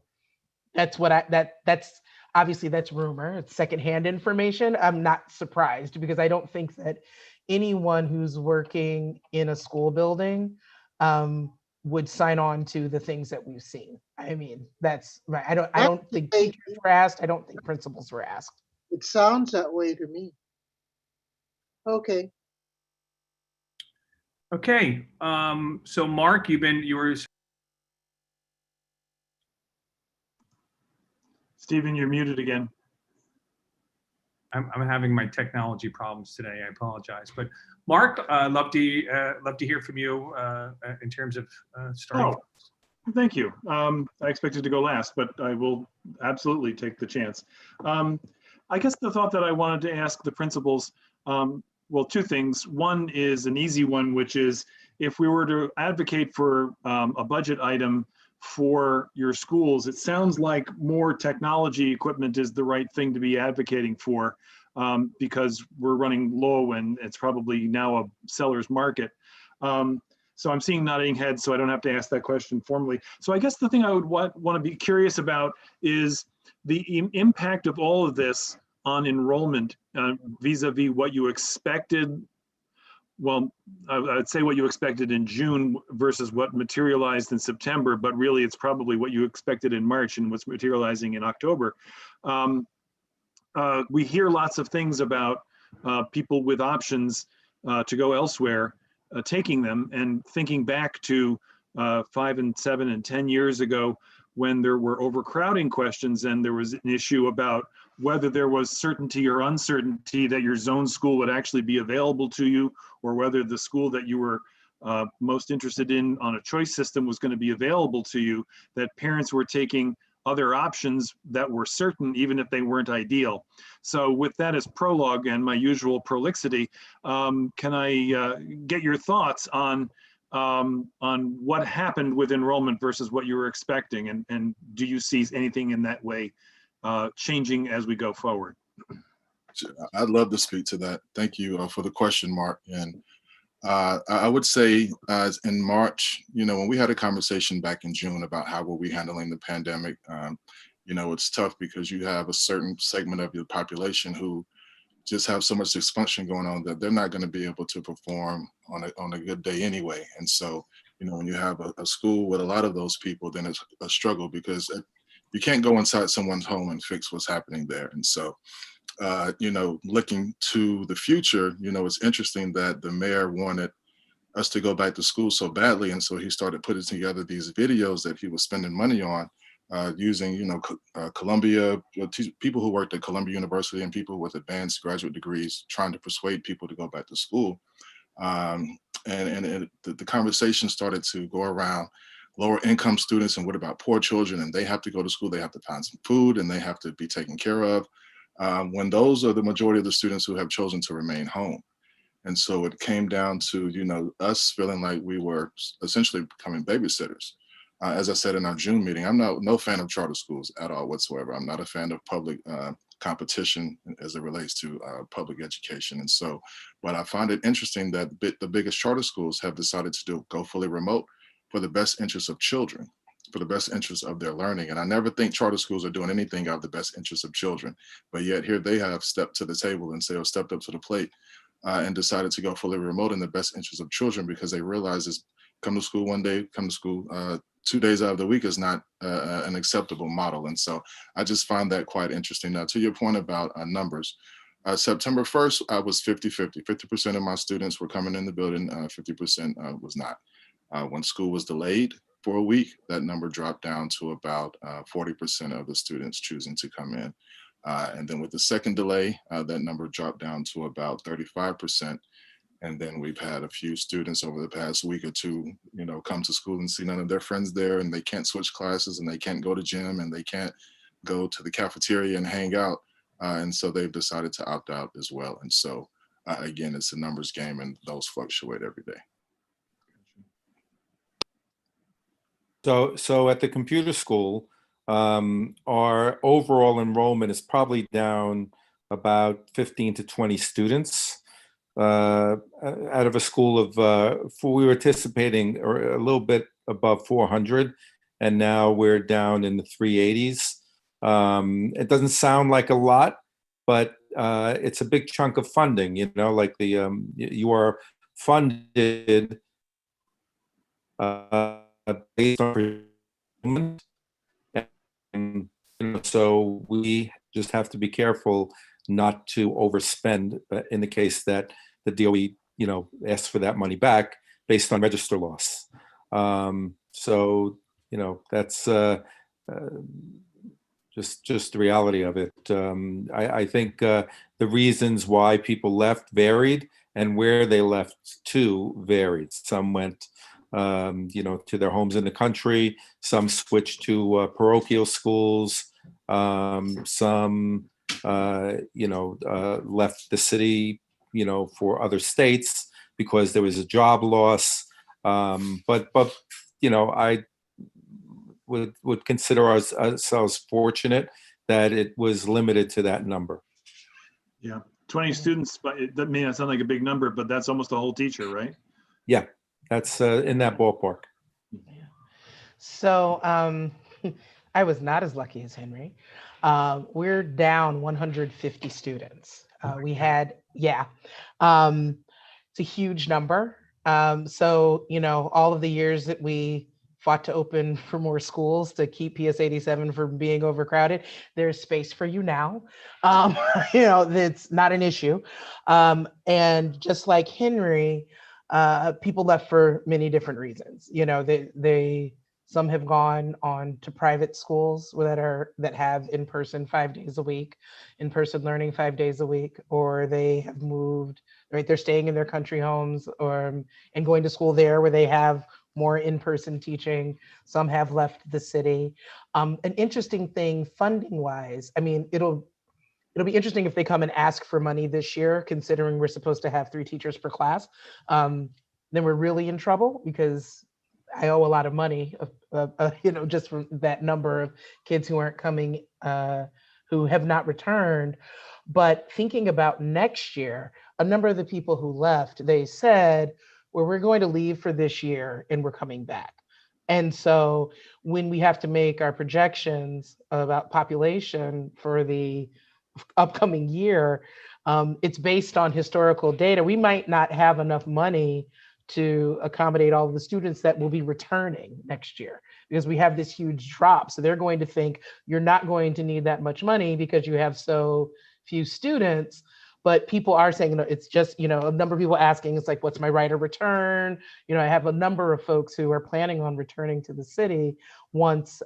I: that's what that's obviously that's rumor, it's secondhand information. I'm not surprised, because I don't think that anyone who's working in a school building would sign on to the things that we've seen. I mean, that's right. I don't think teachers were asked. I don't think principals were asked.
D: It sounds that way to me. Okay.
G: Okay, so Mark, you were,
A: Stephen, you're muted again.
G: I'm having my technology problems today. I apologize, but Mark, love to hear from you in terms of starting.
A: Oh, thank you. I expected to go last, but I will absolutely take the chance. I guess the thought that I wanted to ask the principals, well, two things. One is an easy one, which is if we were to advocate for a budget item for your schools, it sounds like more technology equipment is the right thing to be advocating for because we're running low and it's probably now a seller's market. So I'm seeing nodding heads, so I don't have to ask that question formally. So I guess the thing I would want to be curious about is the impact of all of this on enrollment vis-a-vis what you expected. Well, I'd say what you expected in June versus what materialized in September, but really it's probably what you expected in March and what's materializing in October. We hear lots of things about people with options to go elsewhere, taking them, and thinking back to 5 and 7 and 10 years ago when there were overcrowding questions and there was an issue about whether there was certainty or uncertainty that your zone school would actually be available to you, or whether the school that you were most interested in on a choice system was going to be available to you, that parents were taking other options that were certain, even if they weren't ideal. So with that as prologue and my usual prolixity, can I get your thoughts on what happened with enrollment versus what you were expecting? And do you see anything in that way changing as we go forward?
E: I'd love to speak to that. Thank you for the question, Mark. And I would say in March, when we had a conversation back in June about how were we handling the pandemic, it's tough because you have a certain segment of your population who just have so much dysfunction going on that they're not going to be able to perform on a good day anyway. And so, when you have a school with a lot of those people, then it's a struggle because you can't go inside someone's home and fix what's happening there. And so, looking to the future, it's interesting that the mayor wanted us to go back to school so badly. And so he started putting together these videos that he was spending money on using, Columbia, people who worked at Columbia University and people with advanced graduate degrees trying to persuade people to go back to school. The conversation started to go around lower income students and what about poor children, and they have to go to school, they have to find some food and they have to be taken care of. When those are the majority of the students who have chosen to remain home. And so it came down to, us feeling like we were essentially becoming babysitters. As I said in our June meeting, I'm no fan of charter schools at all whatsoever. I'm not a fan of public competition as it relates to public education. And so, but I find it interesting that the biggest charter schools have decided to go fully remote for the best interests of children, for the best interest of their learning. And I never think charter schools are doing anything out of the best interest of children, but yet here they have stepped to the table and stepped up to the plate and decided to go fully remote in the best interest of children because they realize is come to school one day, come to school 2 days out of the week is not an acceptable model. And so I just find that quite interesting. Now, to your point about numbers, September 1st, I was 50-50. 50% of my students were coming in the building, 50% was not. When school was delayed for a week, that number dropped down to about 40% of the students choosing to come in. And then with the second delay, that number dropped down to about 35%. And then we've had a few students over the past week or two, come to school and see none of their friends there, and they can't switch classes and they can't go to gym and they can't go to the cafeteria and hang out. And so they've decided to opt out as well. And so again, it's a numbers game and those fluctuate every day.
J: So at the computer school, our overall enrollment is probably down about 15 to 20 students out of a school of, we were anticipating a little bit above 400, and now we're down in the 380s. It doesn't sound like a lot, but it's a big chunk of funding, like you are funded based on procurement. And, so we just have to be careful not to overspend in the case that the DOE, asks for that money back based on register loss. So, that's just the reality of it. I think the reasons why people left varied, and where they left to varied. Some went, to their homes in the country. Some switched to parochial schools. Some, left the city, for other states because there was a job loss. But I would consider ourselves fortunate that it was limited to that number.
A: Yeah, 20 students, but that may not sound like a big number, but that's almost a whole teacher, right?
J: Yeah, that's in that ballpark.
I: So I was not as lucky as Henry. We're down 150 students. We had, it's a huge number. So, all of the years that we fought to open for more schools to keep PS 87 from being overcrowded, there's space for you now. That's not an issue. And just like Henry, people left for many different reasons. Some have gone on to private schools that have in-person 5 days a week, in-person learning 5 days a week, or they have moved, right? They're staying in their country homes and going to school there where they have more in-person teaching. Some have left the city. An interesting thing funding-wise, it'll be interesting if they come and ask for money this year, considering we're supposed to have 3 teachers per class. Then we're really in trouble because I owe a lot of money, just from that number of kids who aren't coming, who have not returned. But thinking about next year, a number of the people who left, they said, well, we're going to leave for this year and we're coming back. And so when we have to make our projections about population for the upcoming year, it's based on historical data. We might not have enough money to accommodate all of the students that will be returning next year because we have this huge drop. So they're going to think you're not going to need that much money because you have so few students. But people are saying, it's just, a number of people asking, it's like, what's my right of return? I have a number of folks who are planning on returning to the city once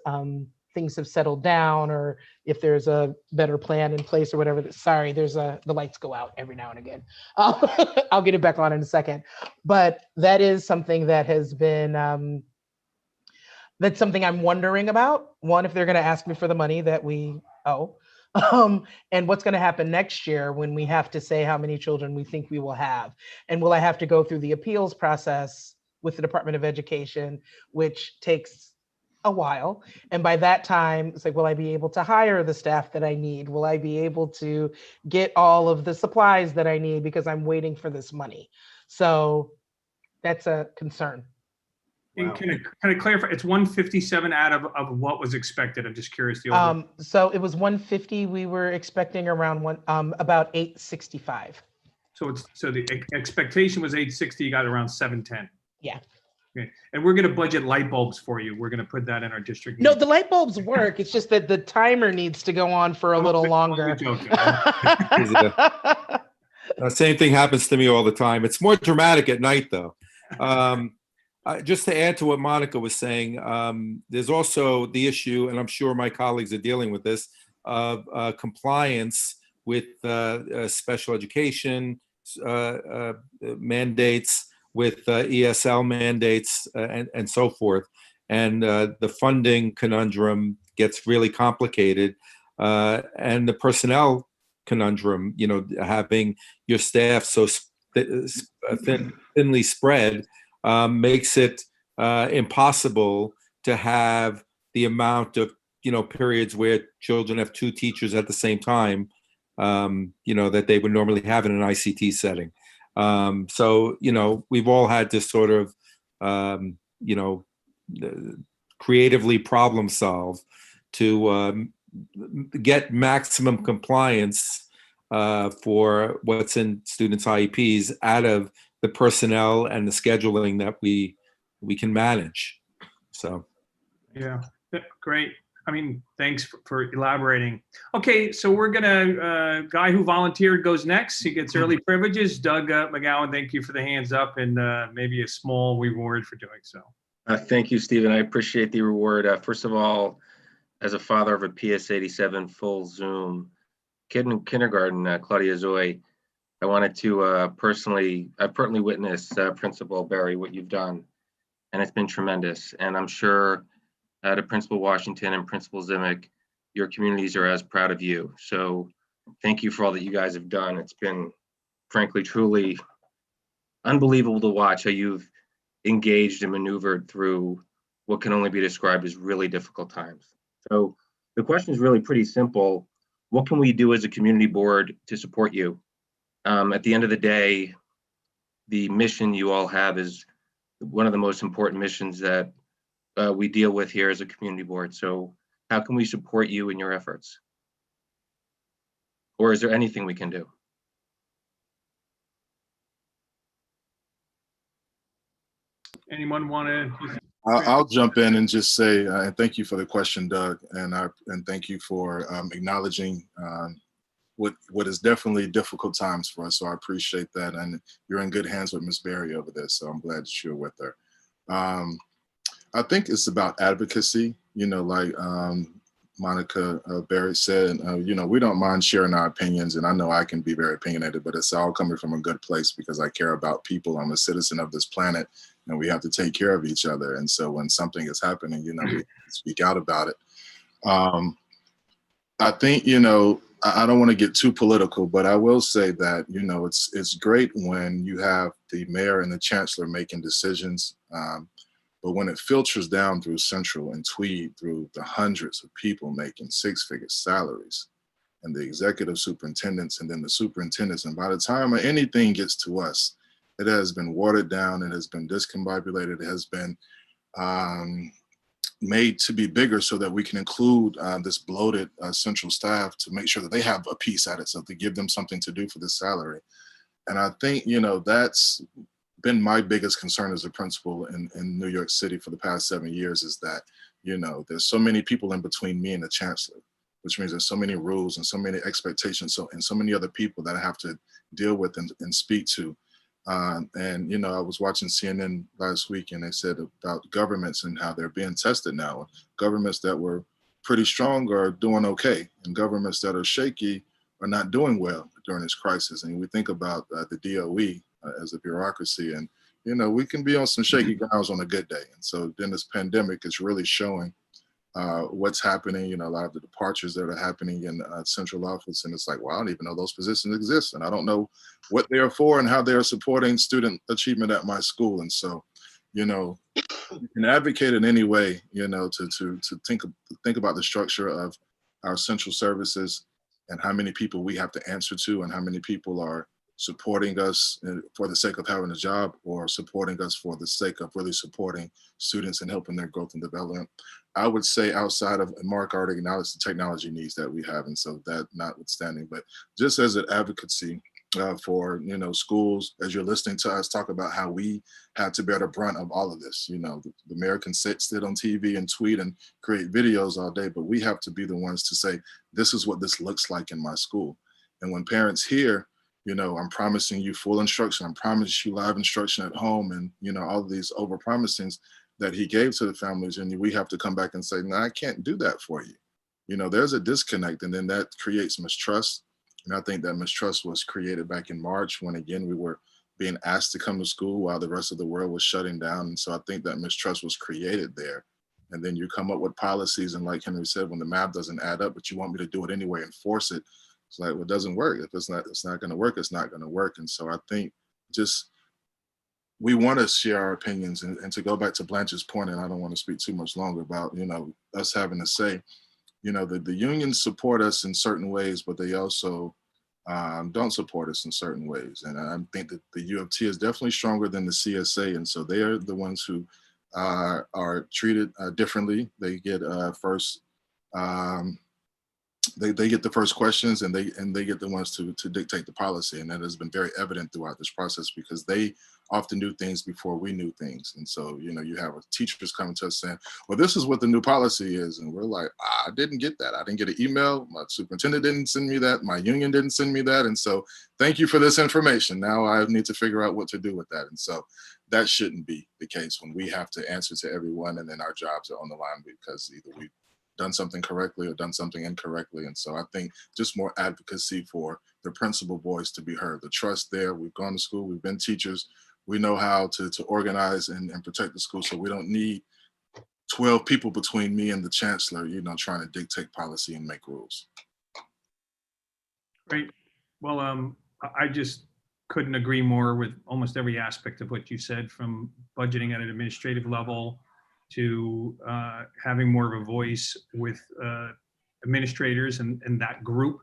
I: things have settled down, or if there's a better plan in place or whatever. Sorry, the lights go out every now and again. I'll get it back on in a second. But that is something that has been, that's something I'm wondering about. One, if they're going to ask me for the money that we owe. And what's going to happen next year when we have to say how many children we think we will have. And will I have to go through the appeals process with the Department of Education, which takes a while. And by that time, it's like, will I be able to hire the staff that I need? Will I be able to get all of the supplies that I need because I'm waiting for this money? So that's a concern.
G: And can I clarify? It's 157 out of what was expected. I'm just curious.
I: So it was 150. We were expecting around about 865.
G: So the expectation was 860. You got around 710.
I: Yeah.
G: Okay. And we're going to budget light bulbs for you. We're going to put that in our district.
I: No, the light bulbs work. It's just that the timer needs to go on for a little longer.
J: Same thing happens to me all the time. It's more dramatic at night, though. Just to add to what Monica was saying, there's also the issue, and I'm sure my colleagues are dealing with this, of compliance with special education mandates, with ESL mandates, and so forth. And the funding conundrum gets really complicated. And the personnel conundrum, having your staff so thinly spread, makes it impossible to have the amount of periods where children have 2 teachers at the same time, that they would normally have in an ICT setting. So we've all had to sort of creatively problem solve to get maximum compliance for what's in students' IEPs out of the personnel and the scheduling that we can manage. So.
G: Yeah, great. I mean, thanks for elaborating. Okay, so we're gonna, guy who volunteered goes next. He gets early privileges. Doug McGowan, thank you for the hands up and maybe a small reward for doing so.
C: Thank you, Stephen. I appreciate the reward. First of all, as a father of a PS87 full Zoom kid in kindergarten, Claudia Zoe, I wanted to personally witness Principal Barry, what you've done, and it's been tremendous. And I'm sure to Principal Washington and Principal Zimic, your communities are as proud of you. So thank you for all that you guys have done. It's been, frankly, truly unbelievable to watch how you've engaged and maneuvered through what can only be described as really difficult times. So the question is really pretty simple. What can we do as a community board to support you? At the end of the day, the mission you all have is one of the most important missions that we deal with here as a community board. So how can we support you in your efforts? Or is there anything we can do?
G: Anyone want to?
E: I'll jump in and just say, and thank you for the question, Doug, and thank you for acknowledging what is definitely difficult times for us. So I appreciate that, and you're in good hands with Ms. Berry over there. So I'm glad that you're with her. I think it's about advocacy. You know, like Monica Berry said, you know, we don't mind sharing our opinions, and I know I can be very opinionated, but it's all coming from a good place because I care about people. I'm a citizen of this planet, and we have to take care of each other. And so when something is happening, you know, we speak out about it. I think, you know, I don't want to get too political, but I will say that, you know, it's great when you have the mayor and the chancellor making decisions. But when it filters down through Central and Tweed, through the hundreds of people making six-figure salaries, and the executive superintendents, and then the superintendents, and by the time anything gets to us, it has been watered down, it has been discombobulated, it has been made to be bigger so that we can include this bloated central staff to make sure that they have a piece at it, so to give them something to do for this salary. And I think, you know, that's been my biggest concern as a principal in New York City for the past 7 years, is that, you know, there's so many people in between me and the chancellor, which means there's so many rules and so many expectations, and so many other people that I have to deal with and speak to. And, you know, I was watching CNN last week, and they said about governments and how they're being tested now. Governments that were pretty strong are doing okay, and governments that are shaky are not doing well during this crisis. And we think about the DOE as a bureaucracy, and, you know, we can be on some shaky grounds on a good day. And so then this pandemic is really showing what's happening, you know, a lot of the departures that are happening in central office. And it's like, well, I don't even know those positions exist. And I don't know what they are for and how they are supporting student achievement at my school. And so, you know, you can advocate in any way, you know, to think about the structure of our central services and how many people we have to answer to, and how many people are supporting us for the sake of having a job, or supporting us for the sake of really supporting students and helping their growth and development. I would say outside of, Mark already acknowledged the technology needs that we have, and so that notwithstanding, but just as an advocacy for, you know, schools, as you're listening to us talk about how we had to bear the brunt of all of this. You know, the mayor can sit on TV and tweet and create videos all day, but we have to be the ones to say, this is what this looks like in my school. And when parents hear, you know, I'm promising you full instruction, I'm promising you live instruction at home, and, you know, all of these over promisings that he gave to the families, and we have to come back and say, no, I can't do that for you. You know, there's a disconnect, and then that creates mistrust. And I think that mistrust was created back in March, when, again, we were being asked to come to school while the rest of the world was shutting down. And so I think that mistrust was created there. And then you come up with policies, and like Henry said, when the math doesn't add up, but you want me to do it anyway and force it, it's like, well, it doesn't work. If it's not going to work, it's not going to work. And so I think just, we want to share our opinions, and to go back to Blanche's point, and I don't want to speak too much longer about, you know, us having to say, you know, the unions support us in certain ways, but they also don't support us in certain ways. And I think that the U of T is definitely stronger than the CSA. And so they are the ones who are treated differently. They get first they get the first questions, and they get the ones to dictate the policy. And that has been very evident throughout this process, because they often knew things before we knew things. And so, you know, you have teachers coming to us saying, well, this is what the new policy is. And we're like, I didn't get that. I didn't get an email. My superintendent didn't send me that. My union didn't send me that. And so thank you for this information. Now I need to figure out what to do with that. And so that shouldn't be the case when we have to answer to everyone, and then our jobs are on the line because either we've done something correctly or done something incorrectly. And so I think just more advocacy for the principal voice to be heard, the trust there. We've gone to school, we've been teachers. We know how to organize and protect the school. So we don't need 12 people between me and the chancellor, you know, trying to dictate policy and make rules.
G: Great. Well, I just couldn't agree more with almost every aspect of what you said, from budgeting at an administrative level to having more of a voice with administrators and that group.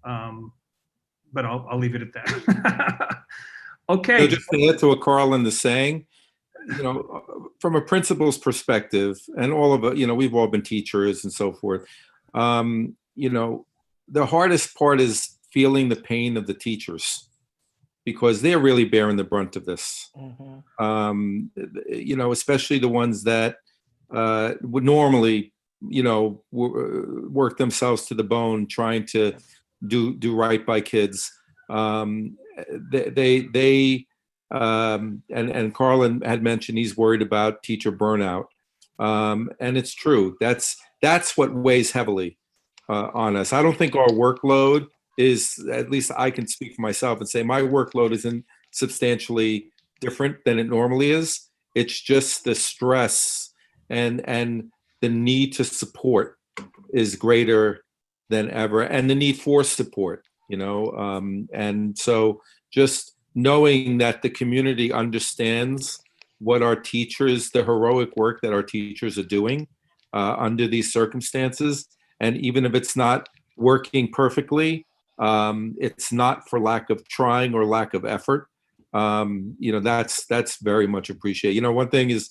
G: But I'll leave it at that. Okay.
J: So just to add to what Carlin is saying, you know, from a principal's perspective, and all of it, you know, we've all been teachers and so forth. You know, the hardest part is feeling the pain of the teachers, because they're really bearing the brunt of this.
I: Mhm.
J: You know, especially the ones that would normally, you know, work themselves to the bone trying to do right by kids. And Carlin had mentioned he's worried about teacher burnout, and it's true. That's what weighs heavily on us. I don't think our workload is, at least I can speak for myself and say my workload isn't substantially different than it normally is. It's just the stress and the need to support is greater than ever, and the need for support, you know. And so just knowing that the community understands what our teachers, the heroic work that our teachers are doing under these circumstances, and even if it's not working perfectly, it's not for lack of trying or lack of effort. You know, that's very much appreciated. You know, one thing is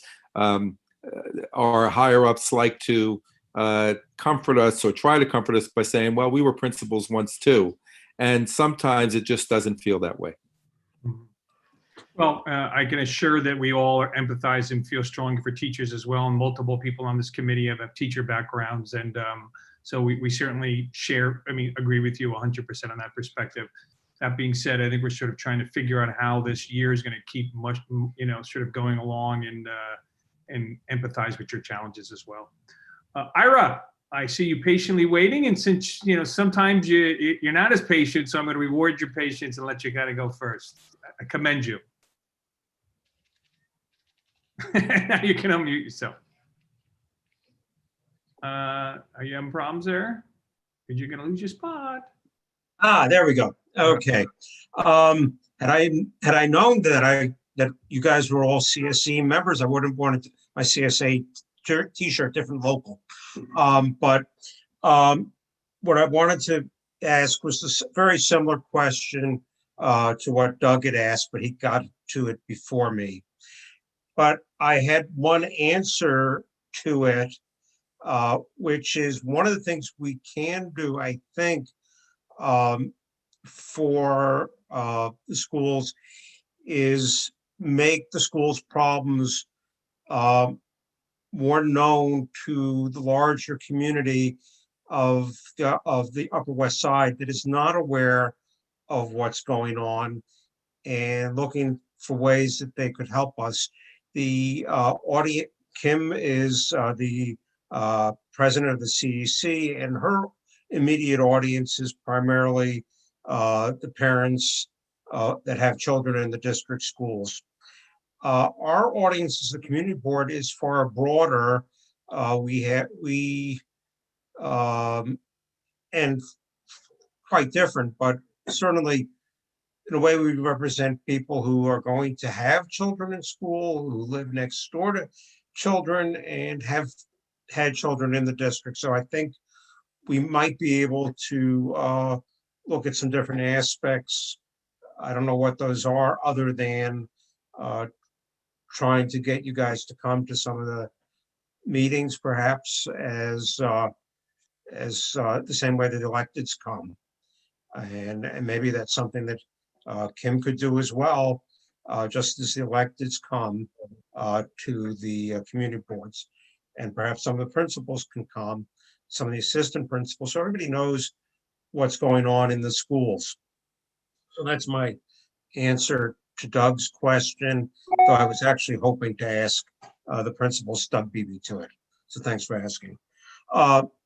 J: our higher ups like to comfort us or try to comfort us by saying, well, we were principals once too. And sometimes it just doesn't feel that way.
G: Well, I can assure that we all empathize and feel strongly for teachers as well. And multiple people on this committee have teacher backgrounds. And so we certainly share, agree with you 100% on that perspective. That being said, I think we're sort of trying to figure out how this year is going to keep much, sort of going along and empathize with your challenges as well. Ira, I see you patiently waiting. And since, sometimes you're not as patient, so I'm going to reward your patience and let you kind of go first. I commend you. Now you can unmute yourself. Are you having problems there? Are you going to lose your spot?
B: There we go. Okay. Had I known that you guys were all CSE members, I would have wanted my CSA t-shirt different local. But what I wanted to ask was a very similar question to what Doug had asked, but he got to it before me. But I had one answer to it, which is one of the things we can do, I think, for the schools is make the schools' problems more known to the larger community of the Upper West Side that is not aware of what's going on, and looking for ways that they could help us. The audience, Kim is the president of the CEC, and her immediate audience is primarily the parents that have children in the district schools. Our audience as the community board is far broader. And quite different, but certainly in a way we represent people who are going to have children in school, who live next door to children and have had children in the district. So I think we might be able to look at some different aspects. I don't know what those are, other than trying to get you guys to come to some of the meetings, perhaps as as the same way that the electeds come. And maybe that's something that Kim could do as well, just as the electeds come to the community boards. And perhaps some of the principals can come, some of the assistant principals, so everybody knows what's going on in the schools. So that's my answer to Doug's question, though I was actually hoping to ask the principal Doug Beebe to it. So thanks for asking.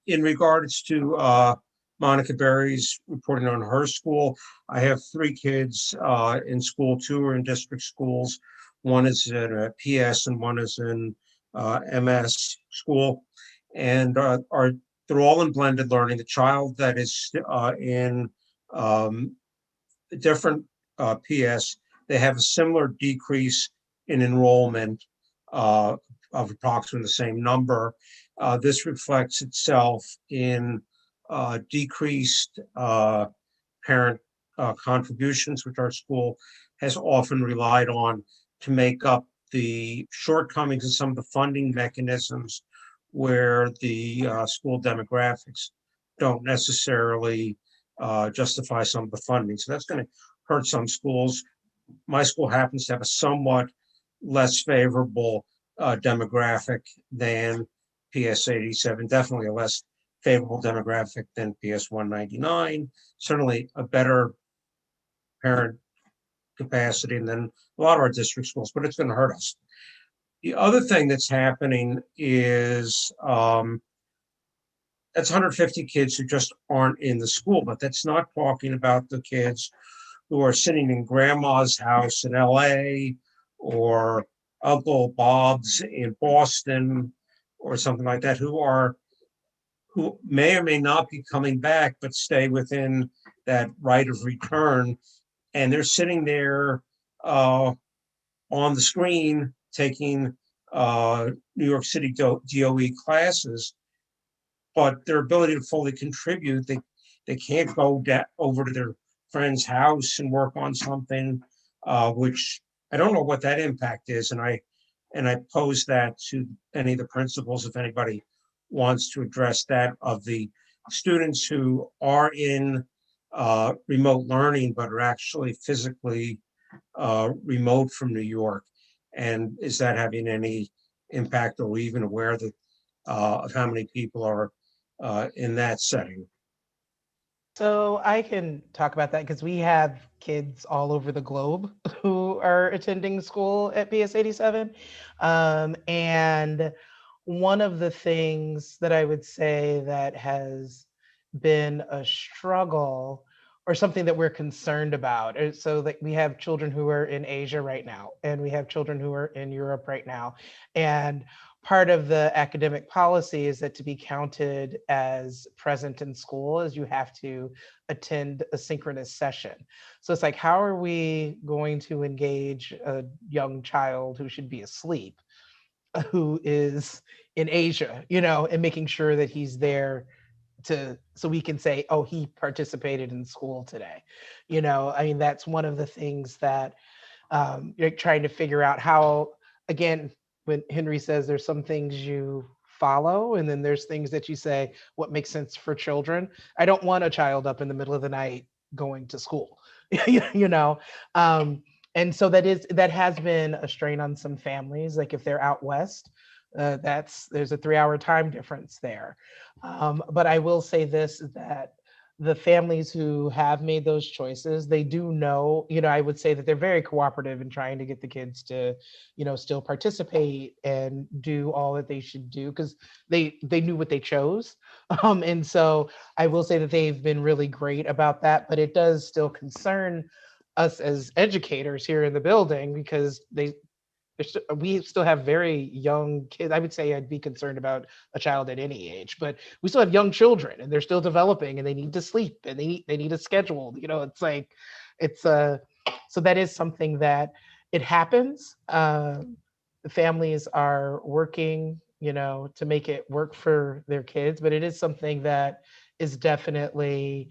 B: In regards to Monica Berry's reporting on her school, I have 3 kids in school. 2 are in district schools. One is at a PS and one is in MS school. And they're all in blended learning. The child that is in a different PS, they have a similar decrease in enrollment of approximately the same number. This reflects itself in decreased parent contributions, which our school has often relied on to make up the shortcomings in some of the funding mechanisms where the school demographics don't necessarily justify some of the funding. So that's going to hurt some schools. My school happens to have a somewhat less favorable demographic than PS 87, definitely a less favorable demographic than PS 199, certainly a better parent capacity than a lot of our district schools, but it's going to hurt us. The other thing that's happening is that's 150 kids who just aren't in the school, but that's not talking about the kids who are sitting in grandma's house in LA or Uncle Bob's in Boston or something like that, who may or may not be coming back, but stay within that right of return. And they're sitting there on the screen taking New York City DOE classes, but their ability to fully contribute, they can't go over to their friend's house and work on something, which I don't know what that impact is. And I pose that to any of the principals, if anybody wants to address that, of the students who are in remote learning, but are actually physically remote from New York. And is that having any impact, or even aware that of how many people are in that setting?
I: So I can talk about that because we have kids all over the globe who are attending school at PS 87. And one of the things that I would say that has been a struggle, or something that we're concerned about, so like we have children who are in Asia right now, and we have children who are in Europe right now. And part of the academic policy is that to be counted as present in school is you have to attend a synchronous session. So it's like, how are we going to engage a young child who should be asleep, who is in Asia, and making sure that he's there so we can say, oh, he participated in school today. I mean, that's one of the things that you're trying to figure out how, again, when Henry says there's some things you follow, and then there's things that you say, what makes sense for children. I don't want a child up in the middle of the night going to school, and so that has been a strain on some families. Like if they're out west, there's a 3-hour time difference there. But I will say this, that the families who have made those choices, they do know, I would say that they're very cooperative in trying to get the kids to, still participate and do all that they should do, because they knew what they chose. And so I will say that they've been really great about that, but it does still concern us as educators here in the building, because we still have very young kids. I would say I'd be concerned about a child at any age, but we still have young children, and they're still developing, and they need to sleep, and they need a schedule. It's like, so that is something that it happens. The families are working, to make it work for their kids, but it is something that is definitely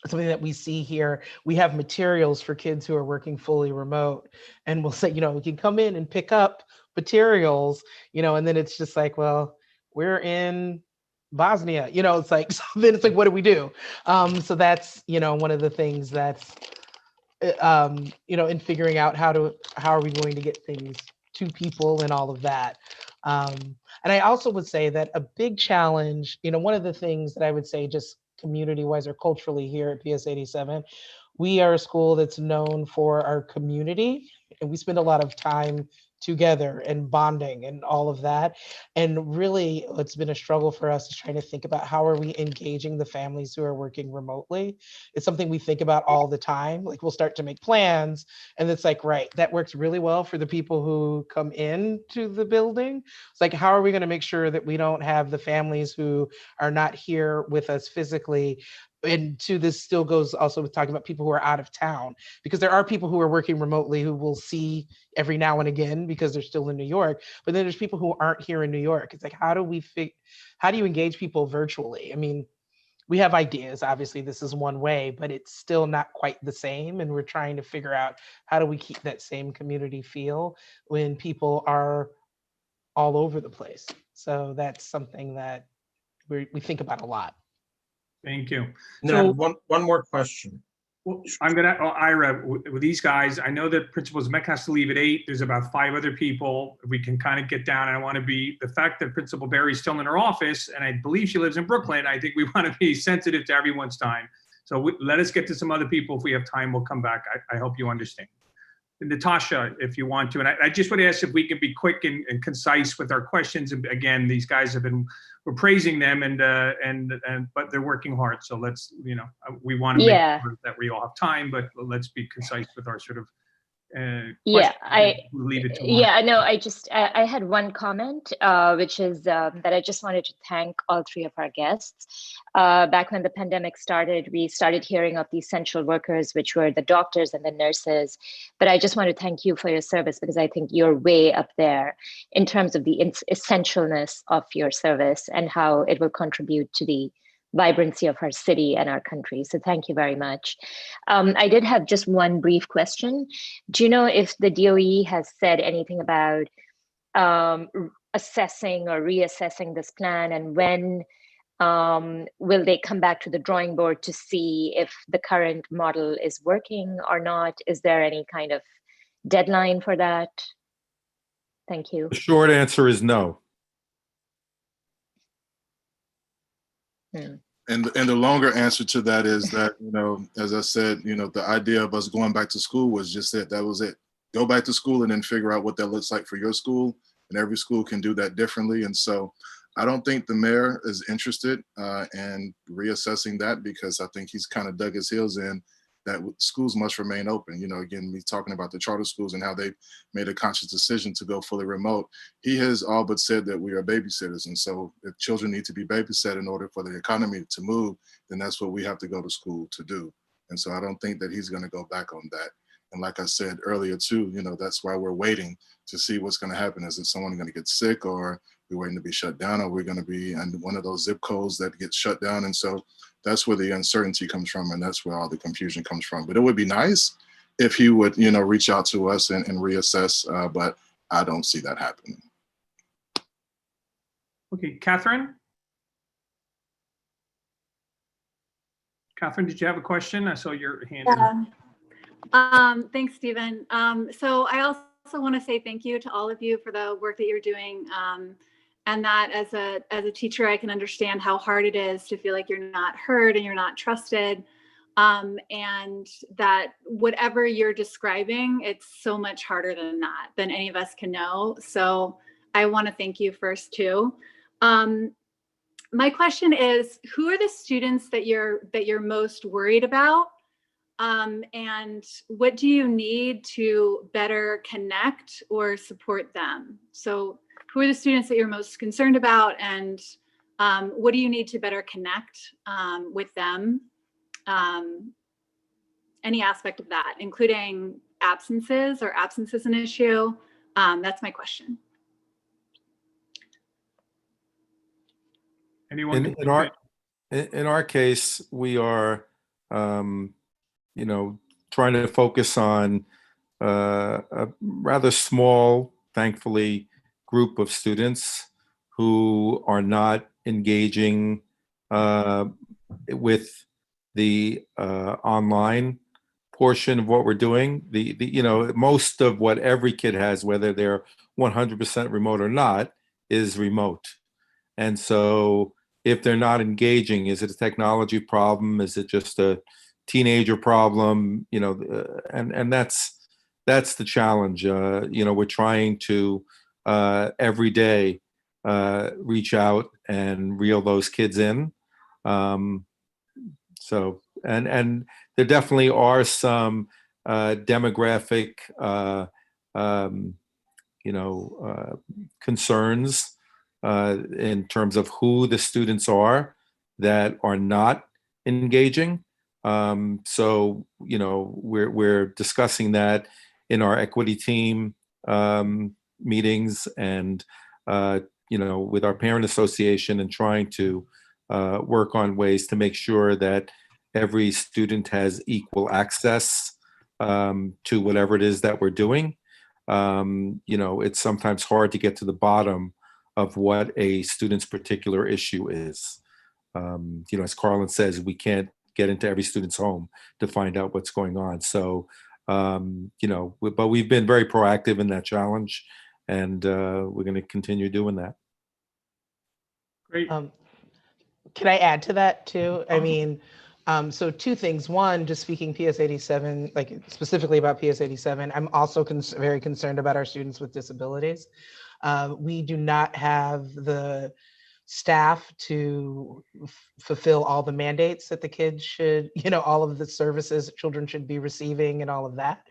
I: something that we see here. We have materials for kids who are working fully remote, and we'll say, you can come in and pick up materials, and then it's just like, well, we're in Bosnia, it's like, so then it's like, what do we do? So that's, one of the things that's, in figuring out how are we going to get things to people and all of that. And I also would say that a big challenge, one of the things that I would say just community-wise or culturally here at PS 87, we are a school that's known for our community, and we spend a lot of time together and bonding and all of that. And really, it's been a struggle for us is trying to think about how are we engaging the families who are working remotely. It's something we think about all the time. Like we'll start to make plans and it's like, right, that works really well for the people who come into the building. It's like, how are we going to make sure that we don't have the families who are not here with us physically? And to this still goes also with talking about people who are out of town, because there are people who are working remotely who we'll see every now and again because they're still in New York, but then there's people who aren't here in New York. It's like, how do you engage people virtually? I mean, we have ideas, obviously this is one way, but it's still not quite the same. And we're trying to figure out how do we keep that same community feel when people are all over the place. So that's something that we think about a lot.
G: Thank you.
B: And then I have one more question.
G: Well, Ira, with these guys, I know that Principal Zemek has to leave at 8. There's about 5 other people. We can kind of get down. And I want to be, the fact that Principal Berry's still in her office, and I believe she lives in Brooklyn, I think we want to be sensitive to everyone's time. So let us get to some other people. If we have time, we'll come back. I hope you understand. Natasha, if you want to. And I just want to ask if we can be quick and concise with our questions. And again, these guys we're praising them but they're working hard. So let's, we want to make sure that we all have time, but let's be concise with our sort of leave it to
F: I had one comment, which is that I just wanted to thank all 3 of our guests. Back when the pandemic started, we started hearing of the essential workers, which were the doctors and the nurses. But I just want to thank you for your service, because I think you're way up there in terms of the essentialness of your service and how it will contribute to the vibrancy of our city and our country. So thank you very much. I did have just one brief question. Do you know if the DOE has said anything about assessing or reassessing this plan, and when will they come back to the drawing board to see if the current model is working or not? Is there any kind of deadline for that? Thank you.
J: The short answer is no.
E: And the longer answer to that is that, as I said, the idea of us going back to school was just it. That was it. Go back to school and then figure out what that looks like for your school. And every school can do that differently. And so I don't think the mayor is interested in reassessing that, because I think he's kind of dug his heels in that schools must remain open. Again, me talking about the charter schools and how they made a conscious decision to go fully remote. He has all but said that we are babysitters. And so if children need to be babysat in order for the economy to move, then that's what we have to go to school to do. And so I don't think that he's going to go back on that. And like I said earlier too, that's why we're waiting to see what's going to happen. Is it someone going to get sick, or we're waiting to be shut down, or we're going to be in one of those zip codes that gets shut down? And so that's where the uncertainty comes from, and that's where all the confusion comes from. But it would be nice if he would, reach out to us and reassess, but I don't see that happening.
G: Okay, Catherine? Catherine, did you have a question? I saw your hand.
K: Thanks, Stephen. So I also want to say thank you to all of you for the work that you're doing. And that as a teacher, I can understand how hard it is to feel like you're not heard and you're not trusted. And that whatever you're describing, it's so much harder than that, than any of us can know. So I want to thank you first too. My question is, who are the students that you're most worried about? And what do you need to better connect or support them? So who are the students that you're most concerned about, and what do you need to better connect with them? Any aspect of that, including absences, or absence is an issue. That's my question.
G: Anyone?
J: In our case, we are, trying to focus on a rather small, thankfully, group of students who are not engaging with the online portion of what we're doing. Most of what every kid has, whether they're 100% remote or not, is remote. And so if they're not engaging, is it a technology problem? Is it just a teenager problem? And that's the challenge. We're trying to every day reach out and reel those kids in. So there definitely are some demographic, concerns in terms of who the students are that are not engaging. So we're discussing that in our equity team meetings and with our parent association, and trying to work on ways to make sure that every student has equal access to whatever it is that we're doing. It's sometimes hard to get to the bottom of what a student's particular issue is. As Carlin says, we can't get into every student's home to find out what's going on. So, but we've been very proactive in that challenge, and we're going to continue doing that.
G: Great.
I: Can I add to that too? I mean, so two things. One, just speaking PS 87, like specifically about PS 87, I'm also very concerned about our students with disabilities. We do not have the staff to fulfill all the mandates that the kids should, all of the services children should be receiving and all of that,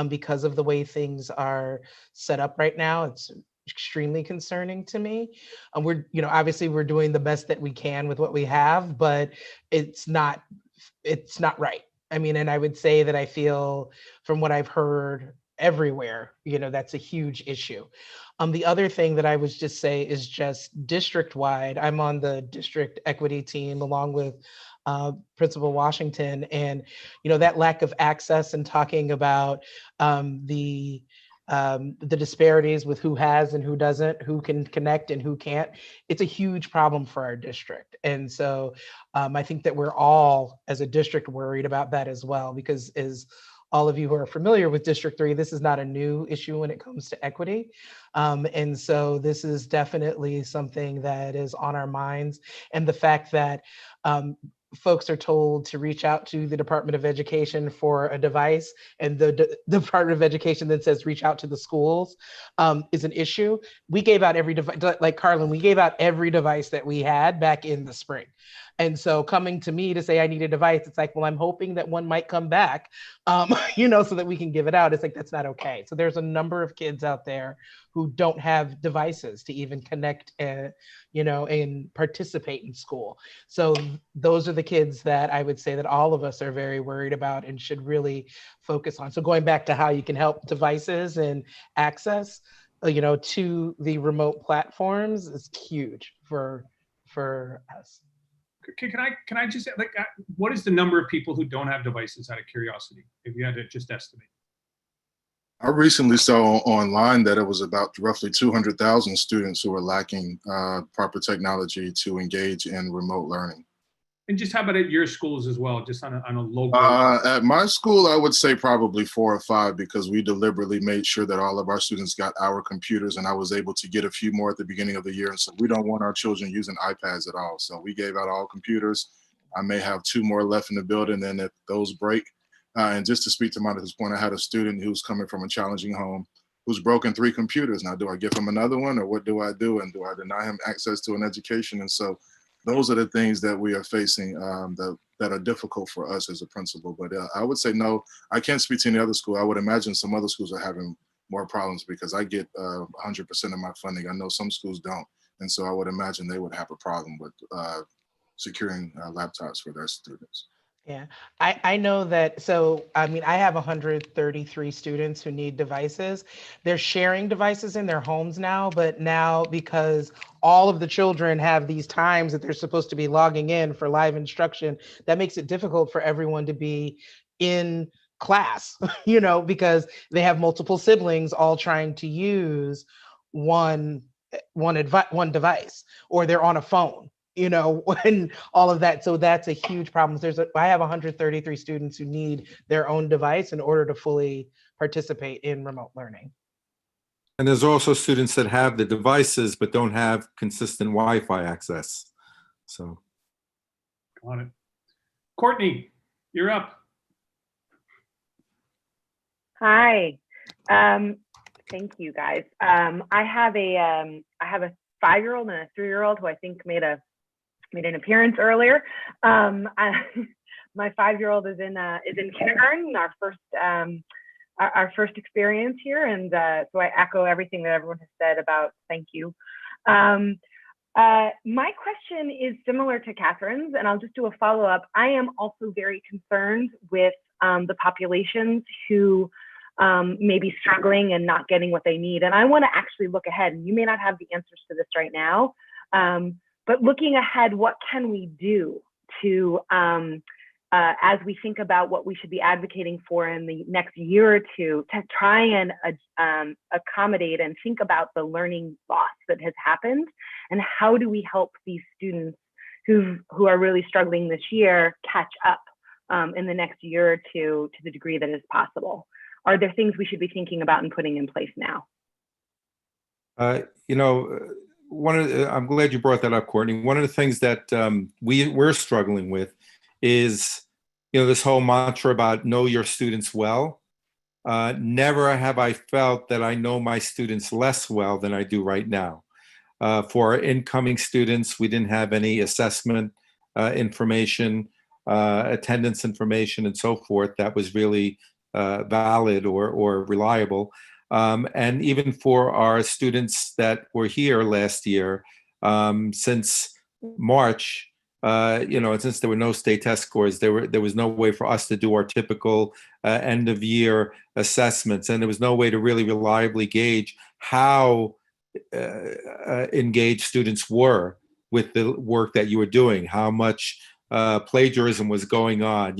I: because of the way things are set up right now. It's extremely concerning to me. We're, obviously we're doing the best that we can with what we have, but it's not right. I mean, and I would say that I feel from what I've heard everywhere, that's a huge issue. The other thing that I would just say is just district-wide. I'm on the district equity team along with Principal Washington, and that lack of access and talking about the disparities with who has and who doesn't, who can connect and who can't. It's a huge problem for our district. And so I think that we're all, as a district, worried about that as well, because as all of you who are familiar with District 3, this is not a new issue when it comes to equity. And so this is definitely something that is on our minds. And the fact that folks are told to reach out to the Department of Education for a device, and the Department of Education then says reach out to the schools, is an issue. We gave out every device, like Carlin, we gave out every device that we had back in the spring. And so coming to me to say I need a device, it's like, well, I'm hoping that one might come back, so that we can give it out. It's like, that's not okay. So there's a number of kids out there who don't have devices to even connect, and participate in school. So those are the kids that I would say that all of us are very worried about and should really focus on. So going back to how you can help devices and access, to the remote platforms is huge for us.
G: Can I just, what is the number of people who don't have devices, out of curiosity, if you had to just estimate?
E: I recently saw online that it was about roughly 200,000 students who are lacking proper technology to engage in remote learning.
G: And just how about at your schools as well, just on a local?
E: At my school, I would say probably 4 or 5, because we deliberately made sure that all of our students got our computers, and I was able to get a few more at the beginning of the year. And so we don't want our children using iPads at all. So we gave out all computers. I may have 2 more left in the building, and if those break, and just to speak to Monica's point, I had a student who's coming from a challenging home who's broken 3 computers. Now, do I give him another one, or what do I do? And do I deny him access to an education? And so those are the things that we are facing that are difficult for us as a principal. But I would say, no, I can't speak to any other school. I would imagine some other schools are having more problems, because I get 100% of my funding. I know some schools don't. And so I would imagine they would have a problem with securing laptops for their students.
I: Yeah, I know that. So, I mean, I have 133 students who need devices. They're sharing devices in their homes now, but now because all of the children have these times that they're supposed to be logging in for live instruction, that makes it difficult for everyone to be in class, because they have multiple siblings all trying to use one device, or they're on a phone. when all of that. So that's a huge problem. I have 133 students who need their own device in order to fully participate in remote learning.
J: And there's also students that have the devices but don't have consistent Wi-Fi access. So.
G: Got it. Courtney, you're up.
L: Hi. Thank you, guys. I have a 5-year-old and a 3-year-old who I think made an appearance earlier. My 5-year-old is in kindergarten, our first experience here, and so I echo everything that everyone has said about thank you. My question is similar to Catherine's, and I'll just do a follow-up. I am also very concerned with the populations who may be struggling and not getting what they need. And I want to actually look ahead, and you may not have the answers to this right now, but looking ahead, what can we do to, as we think about what we should be advocating for in the next year or two, to try and accommodate and think about the learning loss that has happened, and how do we help these students who are really struggling this year catch up in the next year or two to the degree that is possible? Are there things we should be thinking about and putting in place now?
J: I'm glad you brought that up, Courtney. One of the things that we're struggling with is, this whole mantra about know your students well. Never have I felt that I know my students less well than I do right now. For our incoming students, we didn't have any assessment information, attendance information, and so forth that was really valid or reliable. And even for our students that were here last year, since March, and since there were no state test scores, there was no way for us to do our typical end of year assessments, and there was no way to really reliably gauge how engaged students were with the work that you were doing, how much plagiarism was going on,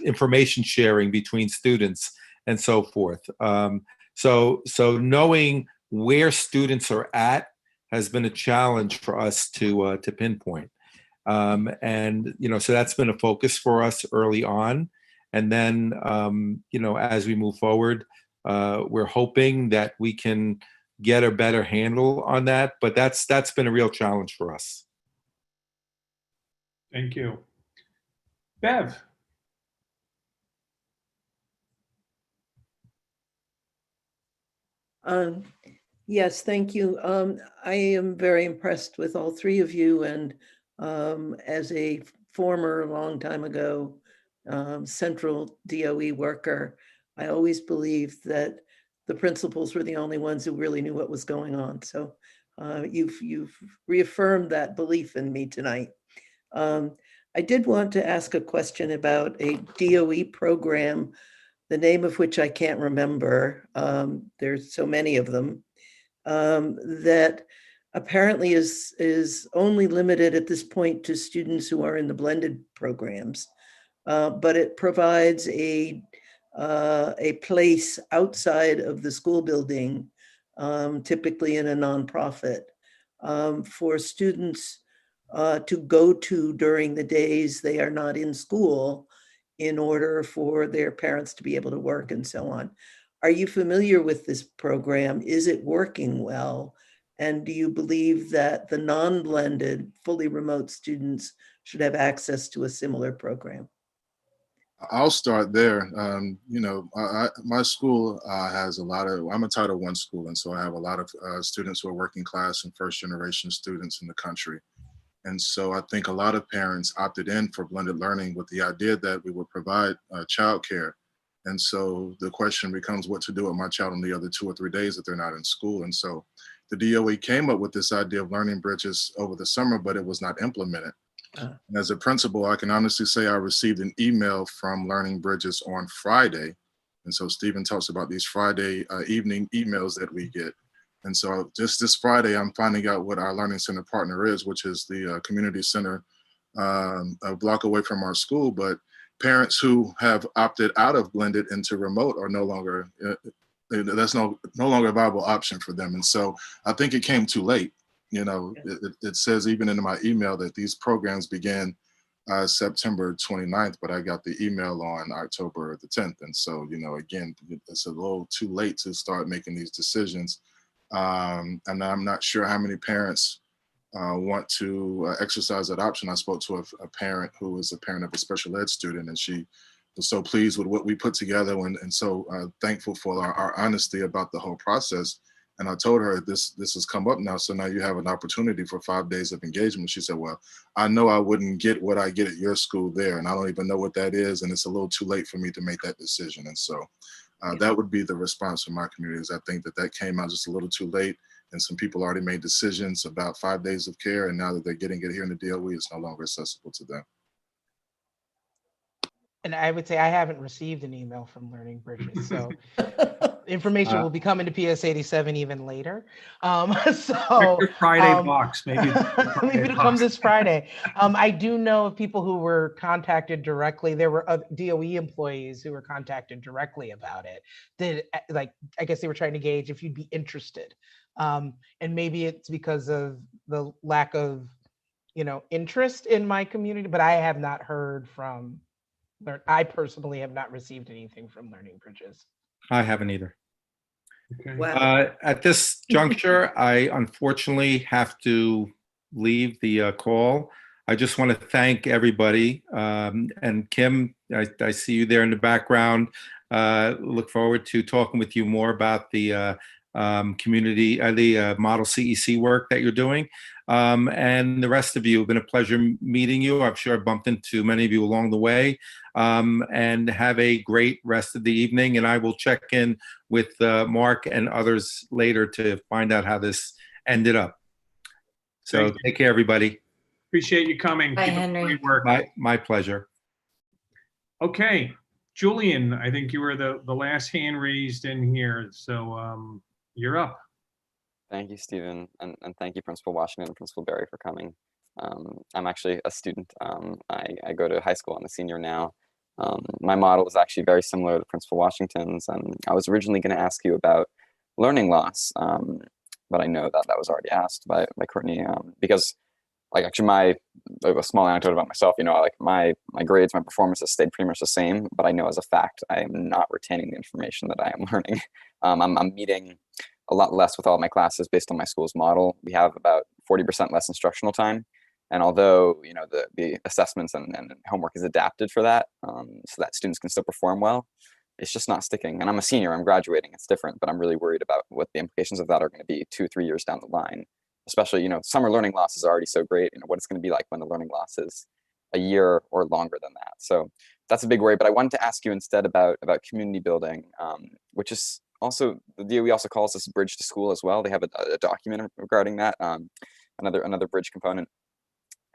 J: information sharing between students and so forth. So knowing where students are at has been a challenge for us to pinpoint. So that's been a focus for us early on. And then, as we move forward, we're hoping that we can get a better handle on that, but that's been a real challenge for us.
G: Thank you. Bev.
M: Yes, thank you. I am very impressed with all three of you, and as a former, long time ago, central DOE worker, I always believed that the principals were the only ones who really knew what was going on. So you've reaffirmed that belief in me tonight. I did want to ask a question about a DOE program, the name of which I can't remember. There's so many of them, that apparently is only limited at this point to students who are in the blended programs, but it provides a place outside of the school building, typically in a nonprofit, for students to go to during the days they are not in school, in order for their parents to be able to work and so on. Are you familiar with this program? Is it working well? And do you believe that the non-blended, fully remote students should have access to a similar program?
E: I'll start there. My school has a lot of, I'm a Title I school, and so I have a lot of students who are working class and first generation students in the country. And so I think a lot of parents opted in for blended learning with the idea that we would provide childcare. And so the question becomes what to do with my child on the other 2 or 3 days that they're not in school. And so the DOE came up with this idea of learning bridges over the summer, but it was not implemented. And as a principal, I can honestly say I received an email from Learning Bridges on Friday. And so Stephen talks about these Friday evening emails that we get. And so just this Friday, I'm finding out what our Learning Center partner is, which is the community center a block away from our school. But parents who have opted out of blended into remote are no longer, that's no longer a viable option for them. And so I think it came too late. it says even in my email that these programs began September 29th, but I got the email on October the 10th. And so, again, it's a little too late to start making these decisions. And I'm not sure how many parents want to exercise that option. I spoke to a parent who is a parent of a special ed student, and she was so pleased with what we put together and so thankful for our honesty about the whole process. And I told her, this has come up now, so now you have an opportunity for 5 days of engagement. She said, well, I know I wouldn't get what I get at your school there, and I don't even know what that is, and it's a little too late for me to make that decision. And so that would be the response from my community, is I think that came out just a little too late, and some people already made decisions about 5 days of care, and now that they're getting it here in the DOE, it's no longer accessible to them.
I: And I would say I haven't received an email from Learning Bridges, so information will be coming to PS 87 even later. So
G: Your Friday box, maybe.
I: maybe it'll come this Friday. I do know of people who were contacted directly. There were DOE employees who were contacted directly about it. I guess they were trying to gauge if you'd be interested. And maybe it's because of the lack of, interest in my community, but I have not heard from. I personally have not received anything from Learning Bridges.
J: I haven't either.
G: Okay.
M: Wow.
J: At this juncture, I unfortunately have to leave the call. I just want to thank everybody. And Kim, I see you there in the background. Look forward to talking with you more about the community, the model CEC work that you're doing. And the rest of you, it's been a pleasure meeting you. I'm sure I bumped into many of you along the way. And have a great rest of the evening. And I will check in with Mark and others later to find out how this ended up. So take care, everybody.
G: Appreciate you coming.
N: Bye,
G: Keep up the
N: Henry.
G: great work.
J: My pleasure.
G: Okay, Julian, I think you were the last hand raised in here, so you're up.
O: Thank you, Stephen, and thank you, Principal Washington and Principal Berry, for coming. I'm actually a student. I go to high school. I'm a senior now. My model is actually very similar to Principal Washington's, and I was originally going to ask you about learning loss, but I know that was already asked by Courtney, because actually a small anecdote about myself, my grades, my performance has stayed pretty much the same, but I know as a fact, I am not retaining the information that I am learning. I'm meeting a lot less with all of my classes based on my school's model. We have about 40% less instructional time. And although, the assessments and homework is adapted for that, so that students can still perform well, it's just not sticking. And I'm a senior, I'm graduating, it's different, but I'm really worried about what the implications of that are going to be 2-3 years down the line. Especially, summer learning loss is already so great, what it's going to be like when the learning loss is a year or longer than that. So that's a big worry, but I wanted to ask you instead about community building, which is also, the DOE also calls this bridge to school as well. They have a document regarding that, another bridge component.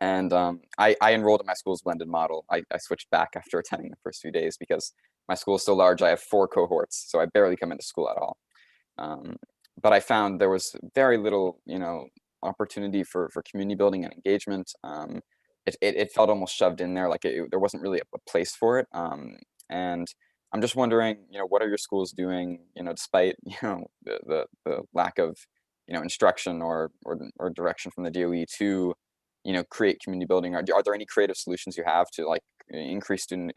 O: And I enrolled in my school's blended model. I switched back after attending the first few days because my school is so large. I have 4 cohorts, so I barely come into school at all. But I found there was very little, opportunity for community building and engagement. It felt almost shoved in there, there wasn't really a place for it. And I'm just wondering, what are your schools doing, despite, the lack of, instruction or direction from the DOE to, create community building? Are there any creative solutions you have to increase student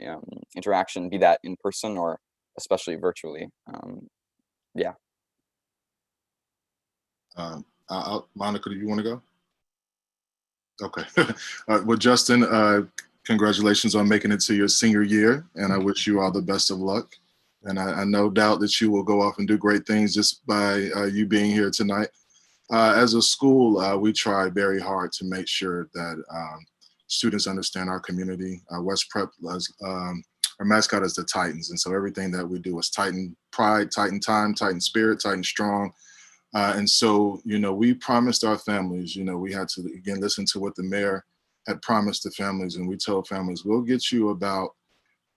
O: interaction, be that in person or especially virtually? Yeah.
E: Monica, do you want to go? Okay. Well, Justin, congratulations on making it to your senior year, and I wish you all the best of luck. And I no doubt that you will go off and do great things just by you being here tonight. As a school, we try very hard to make sure that students understand our community. West Prep, our mascot is the Titans, and so everything that we do is Titan pride, Titan time, Titan spirit, Titan strong. And so, we promised our families, we had to, again, listen to what the mayor had promised the families. And we told families, we'll get you about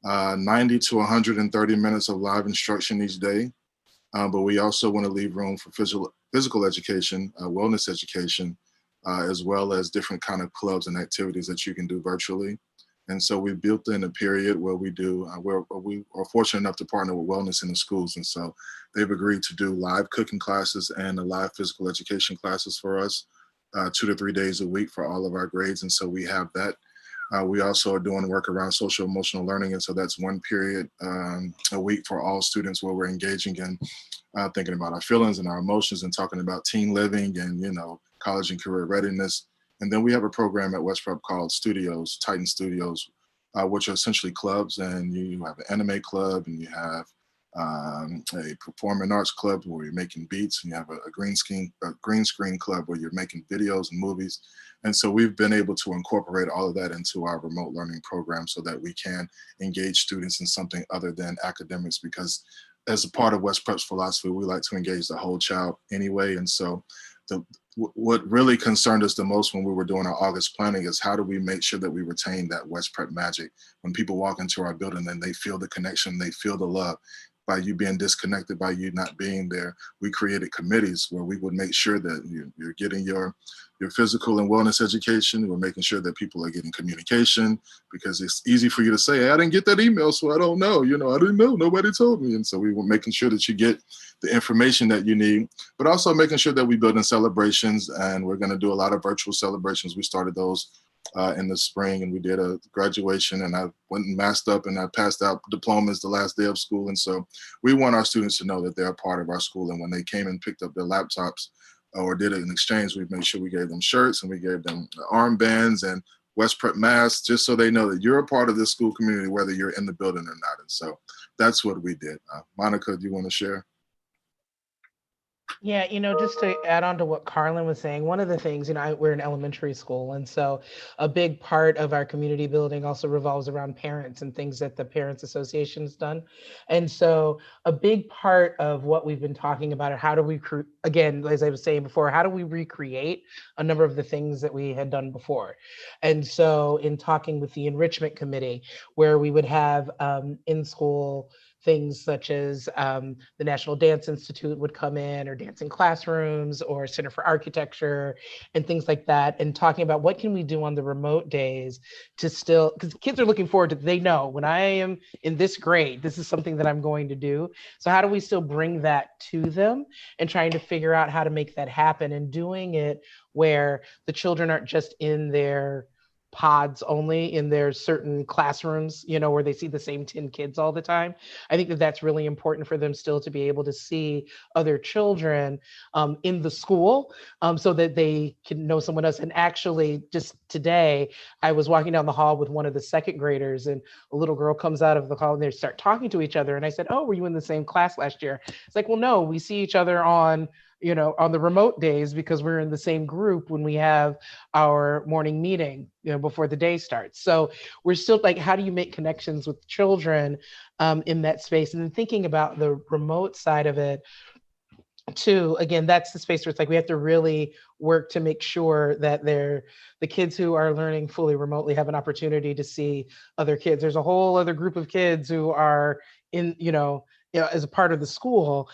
E: 90 to 130 minutes of live instruction each day. But we also want to leave room for physical education, wellness education, as well as different kind of clubs and activities that you can do virtually. And so we built in a period where we are fortunate enough to partner with Wellness in the Schools. And so they've agreed to do live cooking classes and live physical education classes for us. 2 to 3 days a week for all of our grades. And so we have that. We also are doing work around social emotional learning. And so that's one period a week for all students where we're engaging in thinking about our feelings and our emotions and talking about teen living and, you know, college and career readiness. And then we have a program at West Prep called Studios, Titan Studios, which are essentially clubs. And you have an anime club and you have a performing arts club where you're making beats, and you have a green screen club where you're making videos and movies. And so we've been able to incorporate all of that into our remote learning program so that we can engage students in something other than academics, because as a part of West Prep's philosophy, we like to engage the whole child anyway. And so what really concerned us the most when we were doing our August planning is how do we make sure that we retain that West Prep magic when people walk into our building and they feel the connection, they feel the love. By you being disconnected, by you not being there, we created committees where we would make sure that you're getting your physical and wellness education. We're making sure that people are getting communication, because it's easy for you to say, hey, I didn't get that email, so I don't know. You know, I didn't know. Nobody told me. And so we were making sure that you get the information that you need, but also making sure that we build in celebrations. And we're going to do a lot of virtual celebrations. We started those in the spring, and we did a graduation, and I went and masked up and I passed out diplomas the last day of school. And so we want our students to know that they're a part of our school. And when they came and picked up their laptops or did an exchange, we made sure we gave them shirts and we gave them armbands and West Prep masks, just so they know that you're a part of this school community, whether you're in the building or not. And so that's what we did. Monica, do you want to share?
I: Yeah, just to add on to what Carlin was saying, one of the things, we're in elementary school. And so a big part of our community building also revolves around parents and things that the Parents Association has done. And so a big part of what we've been talking about are how do we, again, as I was saying before, how do we recreate a number of the things that we had done before? And so in talking with the enrichment committee, where we would have in school things such as the National Dance Institute would come in, or dancing classrooms, or Center for Architecture, and things like that, and talking about what can we do on the remote days to still, because kids are looking forward to, they know when I am in this grade, this is something that I'm going to do. So how do we still bring that to them, and trying to figure out how to make that happen, and doing it where the children aren't just in their pods only, in their certain classrooms, where they see the same 10 kids all the time. I think that that's really important for them still to be able to see other children in the school, so that they can know someone else. And actually, just today, I was walking down the hall with one of the second graders, and a little girl comes out of the hall and they start talking to each other. And I said, oh, were you in the same class last year? It's like, well, no, we see each other on the remote days, because we're in the same group when we have our morning meeting, before the day starts. So we're still like, how do you make connections with children in that space? And then thinking about the remote side of it too, again, that's the space where it's like, we have to really work to make sure that the kids who are learning fully remotely have an opportunity to see other kids. There's a whole other group of kids who are in, as a part of the school.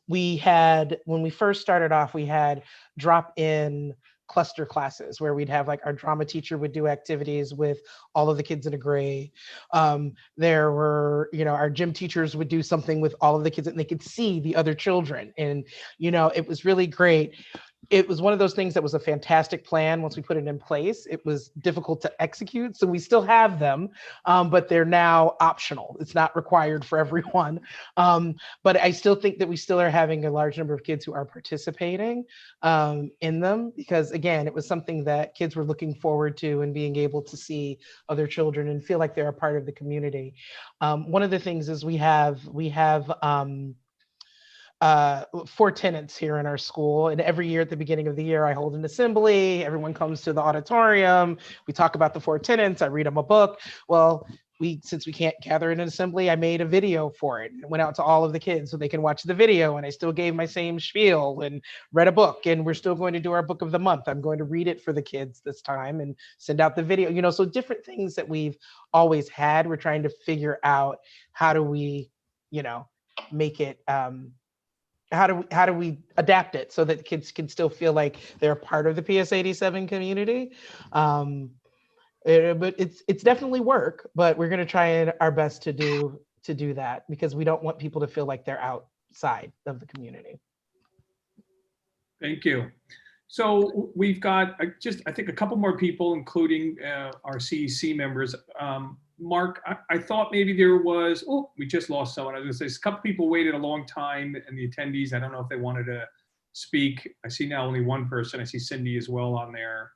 I: We had, when we first started off, we had drop-in cluster classes where we'd have, like, our drama teacher would do activities with all of the kids in a grade. There were, our gym teachers would do something with all of the kids, and they could see the other children. And, it was really great. It was one of those things that was a fantastic plan. Once we put it in place, it was difficult to execute. So we still have them, but they're now optional. It's not required for everyone. But I still think that we still are having a large number of kids who are participating in them, because again, it was something that kids were looking forward to, and being able to see other children and feel like they're a part of the community. One of the things is we have 4 tenants here in our school. And every year at the beginning of the year, I hold an assembly. Everyone comes to the auditorium. We talk about the 4 tenants. I read them a book. Well, since we can't gather in an assembly, I made a video for it. It went out to all of the kids so they can watch the video. And I still gave my same spiel and read a book. And we're still going to do our book of the month. I'm going to read it for the kids this time and send out the video. So different things that we've always had. We're trying to figure out, how do we, make it, how do we adapt it so that kids can still feel like they're a part of the PS 87 community? But it's definitely work, but we're going to try our best to do that, because we don't want people to feel like they're outside of the community.
G: Thank you. So we've got I think a couple more people, including our CEC members. Mark, I thought maybe there was, we just lost someone. I was gonna say, a couple people waited a long time, and the attendees, I don't know if they wanted to speak. I see now only one person. I see Cindy as well on there.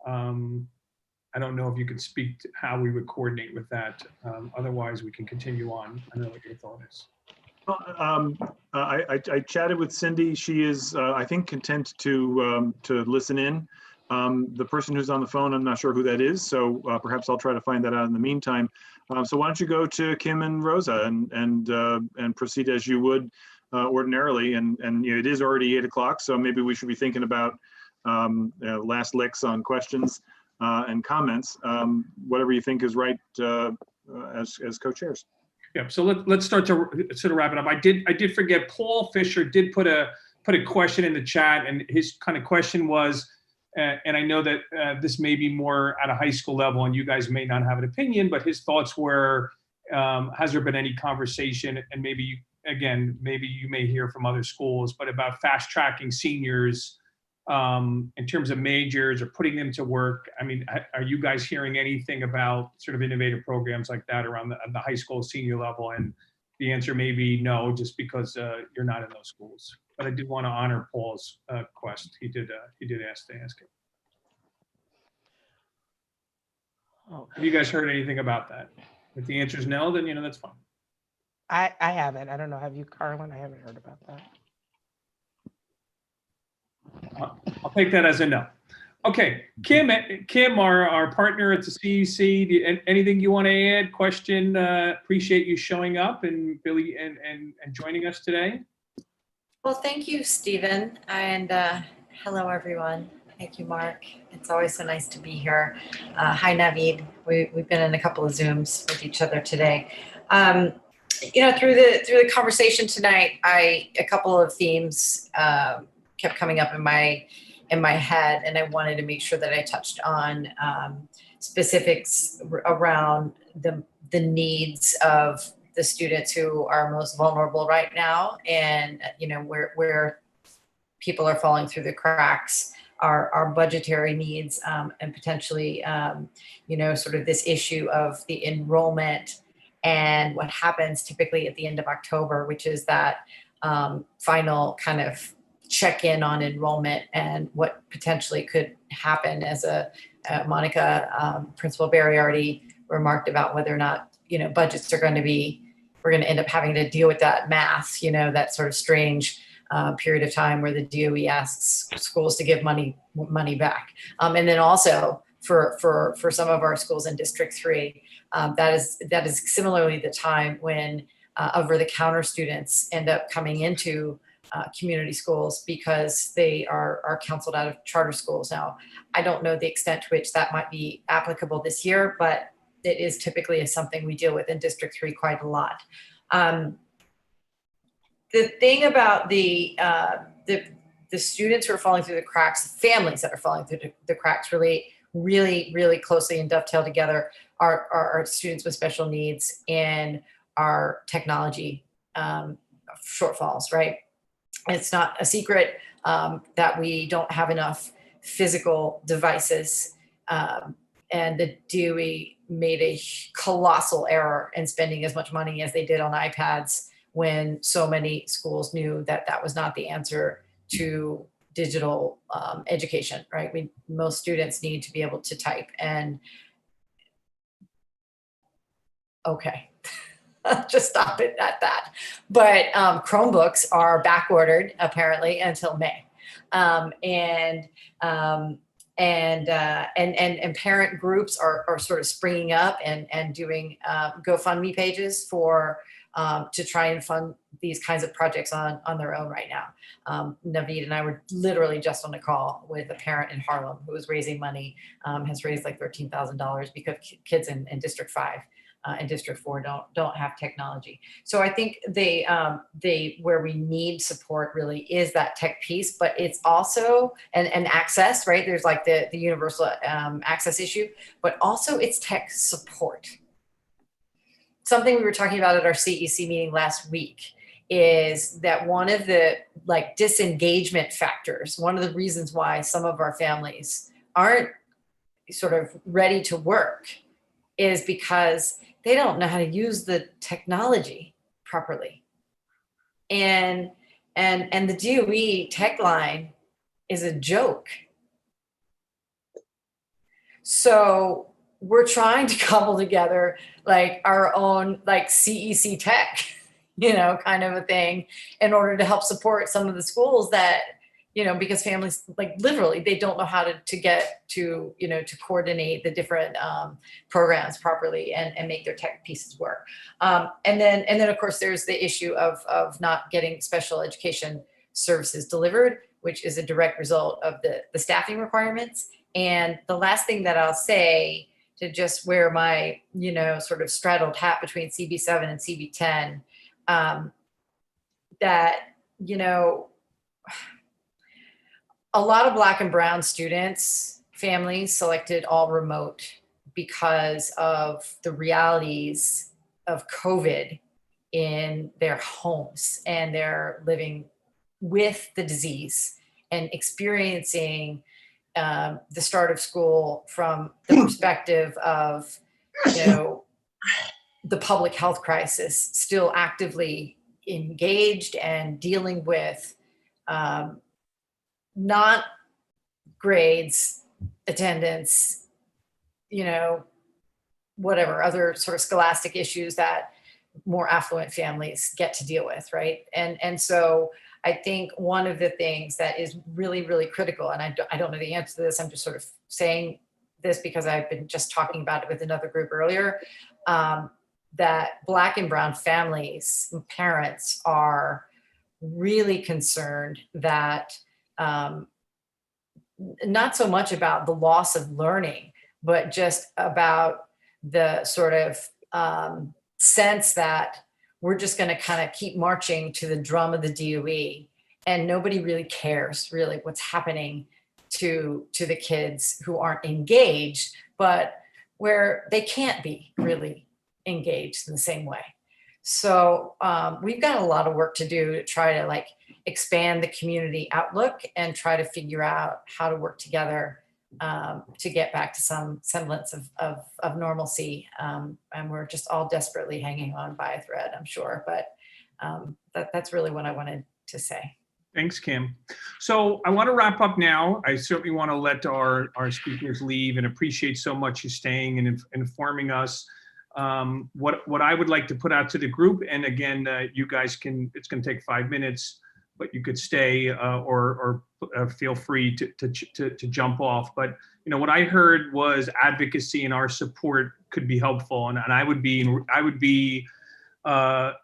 G: I don't know if you could speak to how we would coordinate with that. Otherwise, we can continue on. I don't know what your thought is.
A: I chatted with Cindy. She is, I think, content to listen in. The person who's on the phone, I'm not sure who that is, so perhaps I'll try to find that out in the meantime. So why don't you go to Kim and Rosa and proceed as you would ordinarily. And you know, it is already 8 o'clock, so maybe we should be thinking about last licks on questions and comments. Whatever you think is right as co-chairs.
G: Yep. So let's start to sort of wrap it up. I did forget. Paul Fisher did put a question in the chat, and his kind of question was, and I know that this may be more at a high school level, and you guys may not have an opinion, but his thoughts were, has there been any conversation, and maybe you may hear from other schools, but about fast tracking seniors in terms of majors or putting them to work. I mean, are you guys hearing anything about sort of innovative programs like that around the high school senior level? And the answer may be no, just because you're not in those schools. But I did want to honor Paul's quest. He did ask it. Oh, have you guys heard anything about that? If the answer is no, then that's fine.
I: I haven't. I don't know. Have you, Carlin? I haven't heard about that.
G: I'll take that as a no. Okay, Kim, our partner at the CEC, anything you want to add? Question, appreciate you showing up, and Billy and joining us today.
N: Well, thank you, Stephen, and hello, everyone. Thank you, Mark. It's always so nice to be here. Hi, Naveed. We've been in a couple of Zooms with each other today. Through the conversation tonight, a couple of themes kept coming up in my head, and I wanted to make sure that I touched on specifics around the needs of the students who are most vulnerable right now, and where people are falling through the cracks, our budgetary needs, and potentially sort of this issue of the enrollment and what happens typically at the end of October, which is that final kind of check-in on enrollment and what potentially could happen as Monica, Principal Barry already remarked about whether or not, budgets are we're going to end up having to deal with that math, that sort of strange period of time where the DOE asks schools to give money back. And then also for some of our schools in District 3, that is similarly the time when over-the-counter students end up coming into community schools because they are counseled out of charter schools. Now, I don't know the extent to which that might be applicable this year, but it is typically something we deal with in District 3 quite a lot. The thing about the students who are falling through the cracks, families that are falling through the cracks really closely and dovetail together are students with special needs and our technology shortfalls, right? It's not a secret that we don't have enough physical devices, and the DOE made a colossal error in spending as much money as they did on iPads when so many schools knew that that was not the answer to digital education, right? Most students need to be able to type, and okay. Just stop it at that. But Chromebooks are back ordered apparently until May, and parent groups are sort of springing up and doing GoFundMe pages to try and fund these kinds of projects on their own right now. Naveed and I were literally just on a call with a parent in Harlem who was raising money, has raised like $13,000 because kids in District 5 and District 4 don't have technology. So I think where we need support really is that tech piece, but it's also and access, right? There's like the universal access issue, but also it's tech support. Something we were talking about at our CEC meeting last week is that one of the like disengagement factors, one of the reasons why some of our families aren't sort of ready to work is because they don't know how to use the technology properly. And the DOE tech line is a joke. So we're trying to cobble together like our own like CEC tech, you know, kind of a thing in order to help support some of the schools that, you know, because families like literally they don't know how to get to, you know, to coordinate the different programs properly and make their tech pieces work. And then of course there's the issue of not getting special education services delivered, which is a direct result of the staffing requirements. And the last thing that I'll say, to just wear my, you know, sort of straddled hat between CB7 and CB10, that, you know, a lot of Black and Brown students, families selected all remote because of the realities of COVID in their homes, and they're living with the disease and experiencing the start of school from the perspective of, you know, the public health crisis, still actively engaged and dealing with not grades, attendance, you know, whatever other sort of scholastic issues that more affluent families get to deal with, right? And so I think one of the things that is really, really critical, and I don't know the answer to this, I'm just sort of saying this because I've been just talking about it with another group earlier, that Black and Brown families and parents are really concerned that not so much about the loss of learning, but just about the sort of sense that we're just going to kind of keep marching to the drum of the DOE, and nobody really cares really what's happening to the kids who aren't engaged, but where they can't be really engaged in the same way. So we've got a lot of work to do to try to like expand the community outlook and try to figure out how to work together to get back to some semblance of normalcy. And we're just all desperately hanging on by a thread, I'm sure. But that's really what I wanted to say.
G: Thanks, Kim. So I want to wrap up now. I certainly want to let our speakers leave and appreciate so much you staying and informing us. What I would like to put out to the group, and again, you guys can, it's going to take 5 minutes, but you could stay or feel free to jump off. But you know what I heard was advocacy and our support could be helpful, and I would be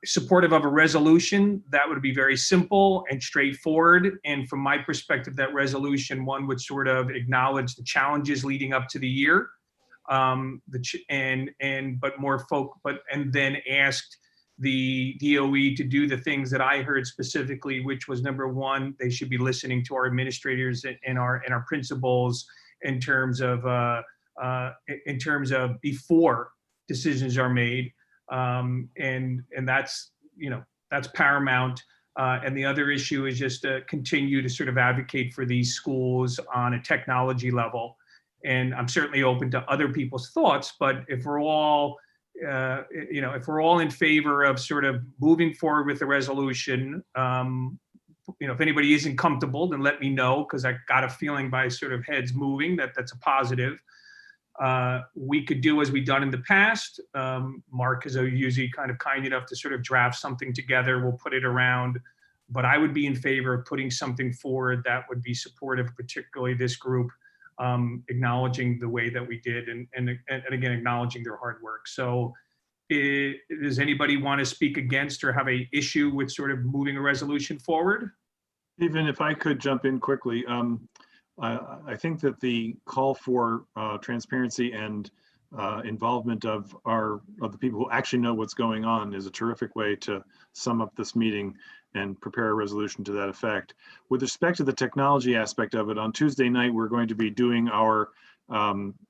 G: supportive of a resolution that would be very simple and straightforward. And from my perspective, that resolution one would sort of acknowledge the challenges leading up to the year, and then asked the DOE to do the things that I heard specifically, which was number one, they should be listening to our administrators and our principals in terms of before decisions are made, and that's, you know, that's paramount. And the other issue is just to continue to sort of advocate for these schools on a technology level. And I'm certainly open to other people's thoughts, but if we're all if we're all in favor of sort of moving forward with the resolution, if anybody isn't comfortable, then let me know, because I got a feeling by sort of heads moving that that's a positive. We could do as we've done in the past. Mark is usually kind enough to sort of draft something together. We'll put it around, but I would be in favor of putting something forward that would be supportive, particularly this group, acknowledging the way that we did and again, acknowledging their hard work. So does anybody want to speak against or have a issue with sort of moving a resolution forward?
A: Even if I could jump in quickly, I think that the call for transparency and involvement of the people who actually know what's going on is a terrific way to sum up this meeting and prepare a resolution to that effect. With respect to the technology aspect of it, on Tuesday night, we're going to be doing our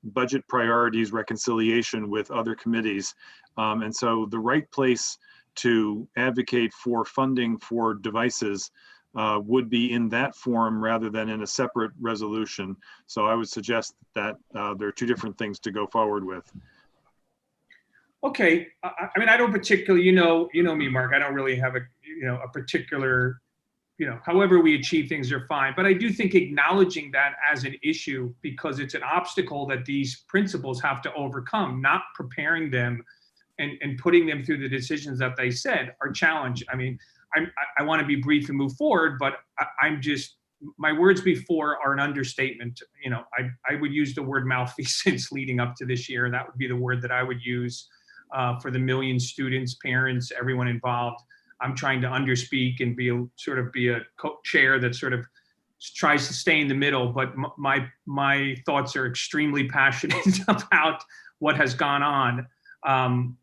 A: budget priorities reconciliation with other committees. And so the right place to advocate for funding for devices would be in that form rather than in a separate resolution. So I would suggest that there are two different things to go forward with.
G: Okay, I mean, I don't particularly, you know me, Mark. I don't really have a particular, however we achieve things are fine. But I do think acknowledging that as an issue, because it's an obstacle that these principals have to overcome, not preparing them and putting them through the decisions that they said are challenged. I mean, I want to be brief and move forward, but I'm just, my words before are an understatement. I would use the word malfeasance leading up to this year. That would be the word that I would use for the million students, parents, everyone involved. I'm trying to underspeak and be a co-chair that sort of tries to stay in the middle, but my thoughts are extremely passionate about what has gone on.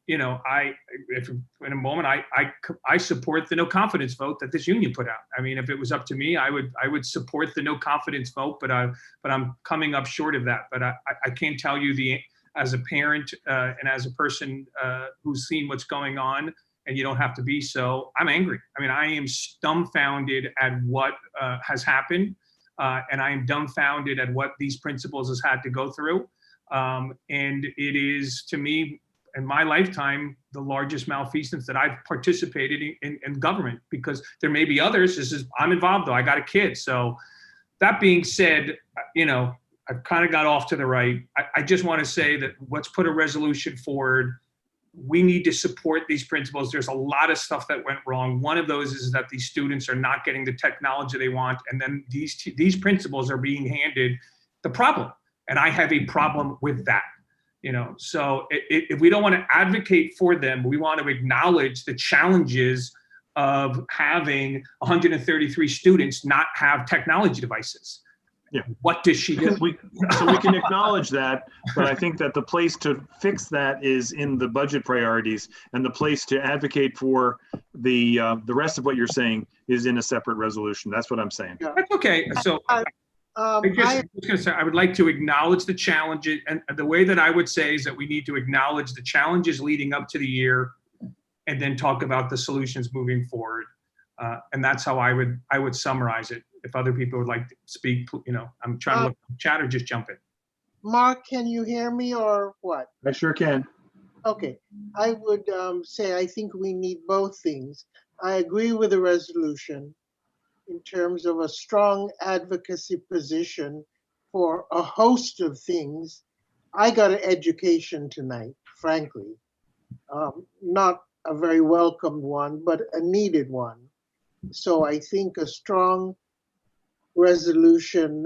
G: If in a moment I support the no confidence vote that this union put out. I mean, if it was up to me, I would support the no confidence vote, but I'm coming up short of that. But I can't tell you as a parent and as a person who's seen what's going on, and you don't have to be so. I'm angry. I mean, I am dumbfounded at what has happened, and I am dumbfounded at what these principals has had to go through. And it is, to me, in my lifetime, the largest malfeasance that I've participated in government, because there may be others. I'm involved though, I got a kid. So that being said, I've kind of got off to the right. I just want to say that let's put a resolution forward. We need to support these principals. There's a lot of stuff that went wrong. One of those is that these students are not getting the technology they want. And then these principals are being handed the problem. And I have a problem with that. So if we don't want to advocate for them, we want to acknowledge the challenges of having 133 students not have technology devices.
A: Yeah.
G: What does she do?
A: So we can acknowledge that, but I think that the place to fix that is in the budget priorities, and the place to advocate for the rest of what you're saying is in a separate resolution. That's what I'm saying.
G: That's okay. So I would like to acknowledge the challenges, and the way that I would say is that we need to acknowledge the challenges leading up to the year, and then talk about the solutions moving forward. And that's how I would summarize it. If other people would like to speak, I'm trying to look at the chat or just jump in.
D: Mark, can you hear me or what?
A: I sure can.
D: Okay, I would say I think we need both things. I agree with the resolution in terms of a strong advocacy position for a host of things. I got an education tonight, frankly. Not a very welcomed one, but a needed one. So I think a strong resolution,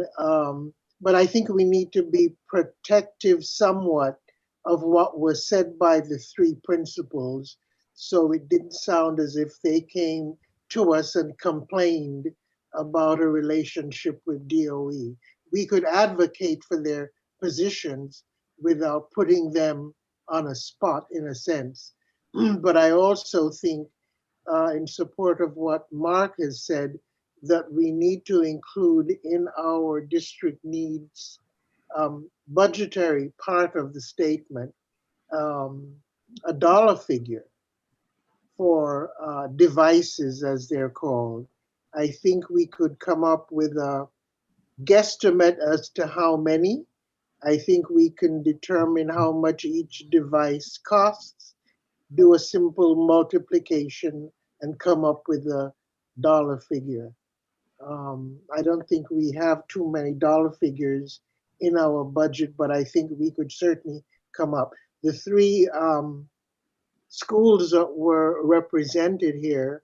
D: but I think we need to be protective somewhat of what was said by the three principals, so it didn't sound as if they came to us and complained about a relationship with DOE. We could advocate for their positions without putting them on a spot, in a sense. But I also think, in support of what Mark has said, that we need to include in our district needs budgetary part of the statement, a dollar figure for devices, as they're called. I think we could come up with a guesstimate as to how many. I think we can determine how much each device costs, do a simple multiplication, and come up with a dollar figure. I don't think we have too many dollar figures in our budget, but I think we could certainly come up. The three schools that were represented here,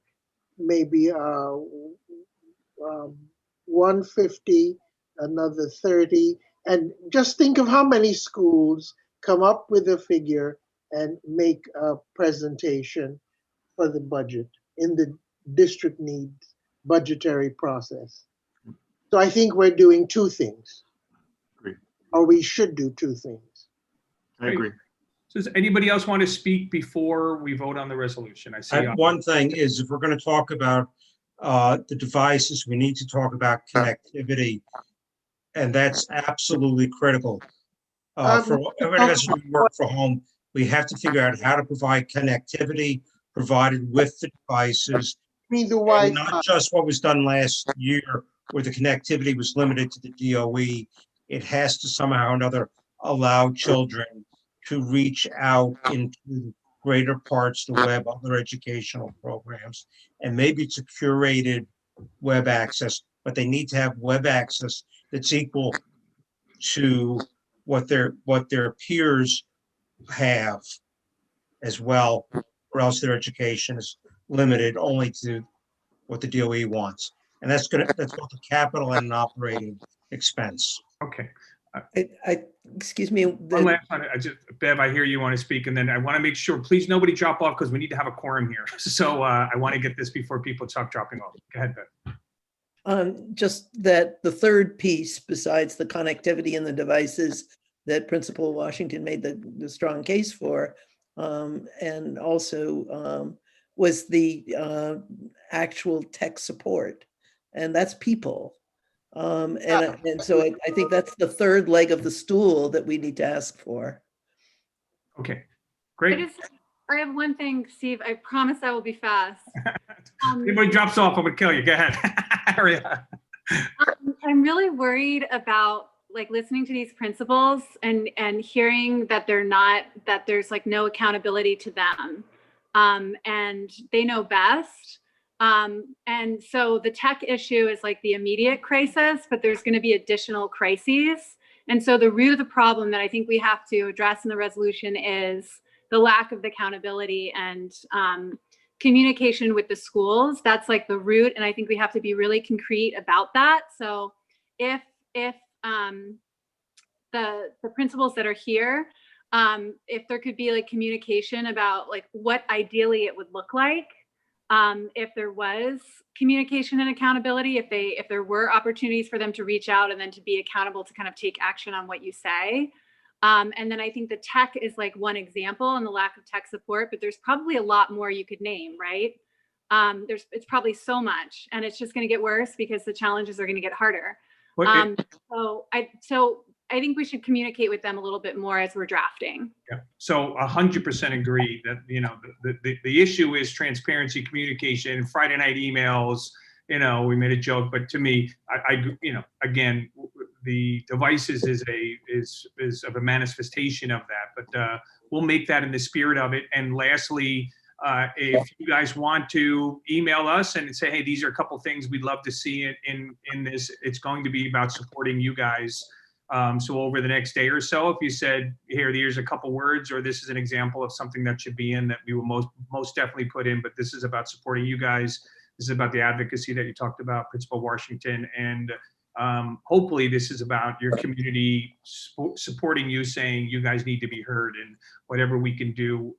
D: maybe 150, another 30, and just think of how many schools come up with a figure and make a presentation for the budget in the district needs budgetary process. So I think we're doing two things.
A: Agree.
D: Or we should do two things.
A: I agree.
G: So does anybody else want to speak before we vote on the resolution? I see.
B: One thing is, if we're going to talk about the devices, we need to talk about connectivity, and that's absolutely critical. For everybody that's doing work from home, we have to figure out how to provide connectivity provided with the devices.
D: I mean the
B: And
D: Wi-Fi.
B: not just what was done last year where the connectivity was limited to the DOE. It has to somehow or another allow children to reach out into greater parts of the web, other educational programs. And maybe it's a curated web access, but they need to have web access that's equal to what their peers have as well, or else their education is limited only to what the DOE wants. And that's both a capital and an operating expense.
G: Okay.
M: Excuse me.
G: One last one. Bev, I hear you want to speak, and then I want to make sure, please, nobody drop off because we need to have a quorum here. So I want to get this before people stop dropping off. Go ahead, Bev.
M: Just that the third piece, besides the connectivity and the devices that Principal Washington made the strong case for, and also was the actual tech support, and that's people. And so I think that's the third leg of the stool that we need to ask for.
G: Okay, great.
K: I have one thing, Steve. I promise I will be fast.
G: Anybody drops off, I'm gonna kill you. Go ahead.
K: I'm really worried about like listening to these principals and hearing that there's like no accountability to them, and they know best. And so the tech issue is like the immediate crisis, but there's going to be additional crises. And so the root of the problem that I think we have to address in the resolution is the lack of accountability and communication with the schools. That's like the root. And I think we have to be really concrete about that. So if the principals that are here, if there could be like communication about like what ideally it would look like, if there was communication and accountability, if there were opportunities for them to reach out and then to be accountable to kind of take action on what you say. And then I think the tech is like one example and the lack of tech support, but there's probably a lot more you could name, right? It's probably so much, and it's just going to get worse because the challenges are going to get harder. So I think we should communicate with them a little bit more as we're drafting.
G: Yeah. So 100% agree that, you know, the issue is transparency, communication, Friday night emails, you know, we made a joke, but to me, I you know, again, the devices is of a manifestation of that, but we'll make that in the spirit of it. And lastly, if you guys want to email us and say, hey, these are a couple things we'd love to see in this, it's going to be about supporting you guys. So over the next day or so, if you said, here's a couple words, or this is an example of something that should be in, that we will most definitely put in, but this is about supporting you guys. This is about the advocacy that you talked about, Principal Washington, and hopefully this is about your community supporting you, saying you guys need to be heard, and whatever we can do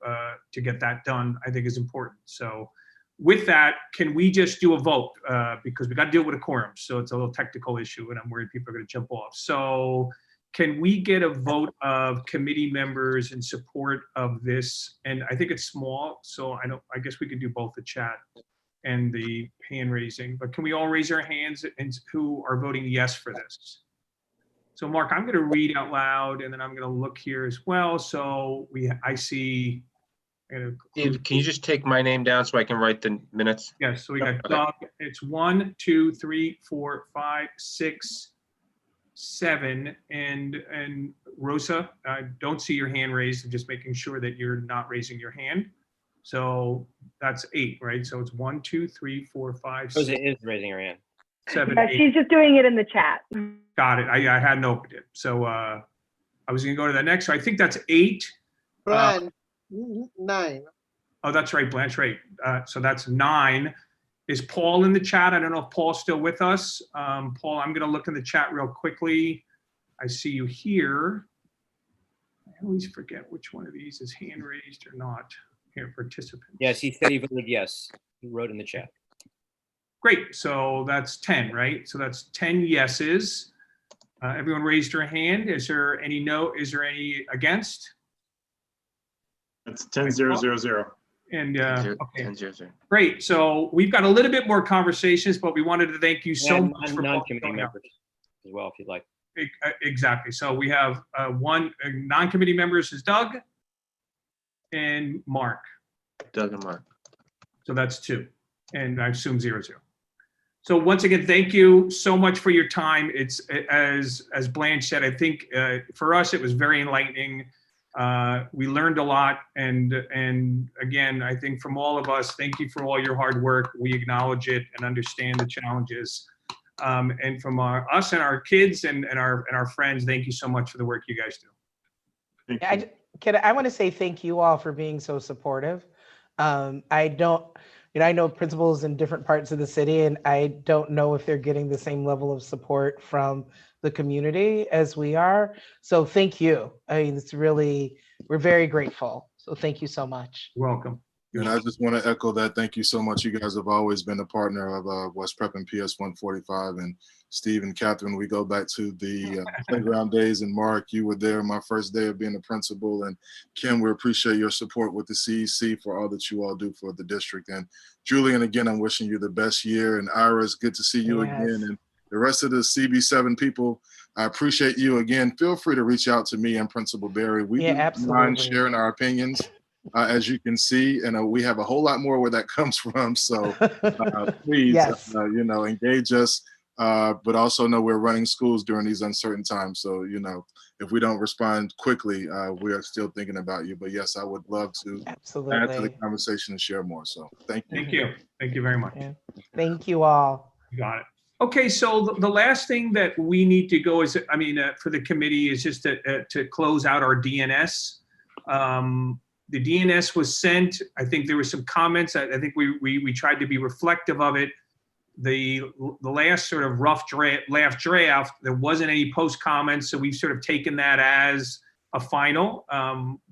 G: to get that done, I think is important. So with that, can we just do a vote? Because we got to deal with a quorum, so it's a little technical issue, and I'm worried people are going to jump off. So can we get a vote of committee members in support of this? And I think it's small, so I guess we can do both the chat and the hand raising, but can we all raise our hands and who are voting yes for this? So Mark, I'm going to read out loud, and then I'm going to look here as well. So I see.
C: Steve, can you just take my name down so I can write the minutes?
G: Yes, so we got Doug. It's 1, 2, 3, 4, 5, 6, 7, and Rosa, I don't see your hand raised. I'm just making sure that you're not raising your hand. So that's 8, right? So it's 1, 2, 3, 4, 5, 6.
H: Rosa is raising her hand.
G: 7,
L: Yeah,
G: 8.
L: she's just doing it in the chat.
G: Got it. I hadn't opened it. So I was going to go to the next. So I think that's 8.
D: Blanche, 9.
G: Oh, that's right, Blanche, right. So that's 9. Is Paul in the chat? I don't know if Paul's still with us. Paul, I'm going to look in the chat real quickly. I see you here. I always forget which one of these is hand raised or not. Here, participants.
H: Yes, he said he voted yes. He wrote in the chat.
G: Great. So that's 10, right? So that's 10 yeses. Everyone raised their hand. Is there any no? Is there any against?
A: That's 10-0-0-0.
G: And
C: 10-0-0.
G: Great. So we've got a little bit more conversations, but we wanted to thank you so much for
H: non-committee members as well, if you'd like.
G: Exactly. So we have one non-committee members is Doug and Mark.
C: Doug and Mark.
G: So that's 2. And I assume 0, 0. So once again, thank you so much for your time. It's, as Blanche said, I think for us, it was very enlightening. We learned a lot. And again, I think from all of us, thank you for all your hard work. We acknowledge it and understand the challenges. And from us and our kids and our friends, thank you so much for the work you guys do.
I: I want to say thank you all for being so supportive. I know principals in different parts of the city, and I don't know if they're getting the same level of support from the community as we are. So thank you. I mean, we're very grateful. So thank you so much.
G: You're welcome.
E: And I just want to echo that. Thank you so much. You guys have always been a partner of West Prep and PS 145. And Steve and Catherine, we go back to the playground days. And Mark, you were there my first day of being a principal. And Kim, we appreciate your support with the CEC for all that you all do for the district. And Julian, again, I'm wishing you the best year. And Ira, it's good to see you again. And the rest of the CB7 people, I appreciate you again. Feel free to reach out to me and Principal Barry. We don't mind sharing our opinions. As you can see, and we have a whole lot more where that comes from. So please, engage us, but also know we're running schools during these uncertain times. So, if we don't respond quickly, we are still thinking about you. But yes, I would love to add to the conversation and share more. So thank you.
G: Thank you. Thank you very much.
I: Yeah. Thank you all.
G: You got it. Okay, so the last thing that we need to go is, for the committee is just to close out our DNS. The DNS was sent. I think there were some comments. I think we tried to be reflective of it. The last sort of rough draft, there wasn't any post comments, so we've sort of taken that as a final.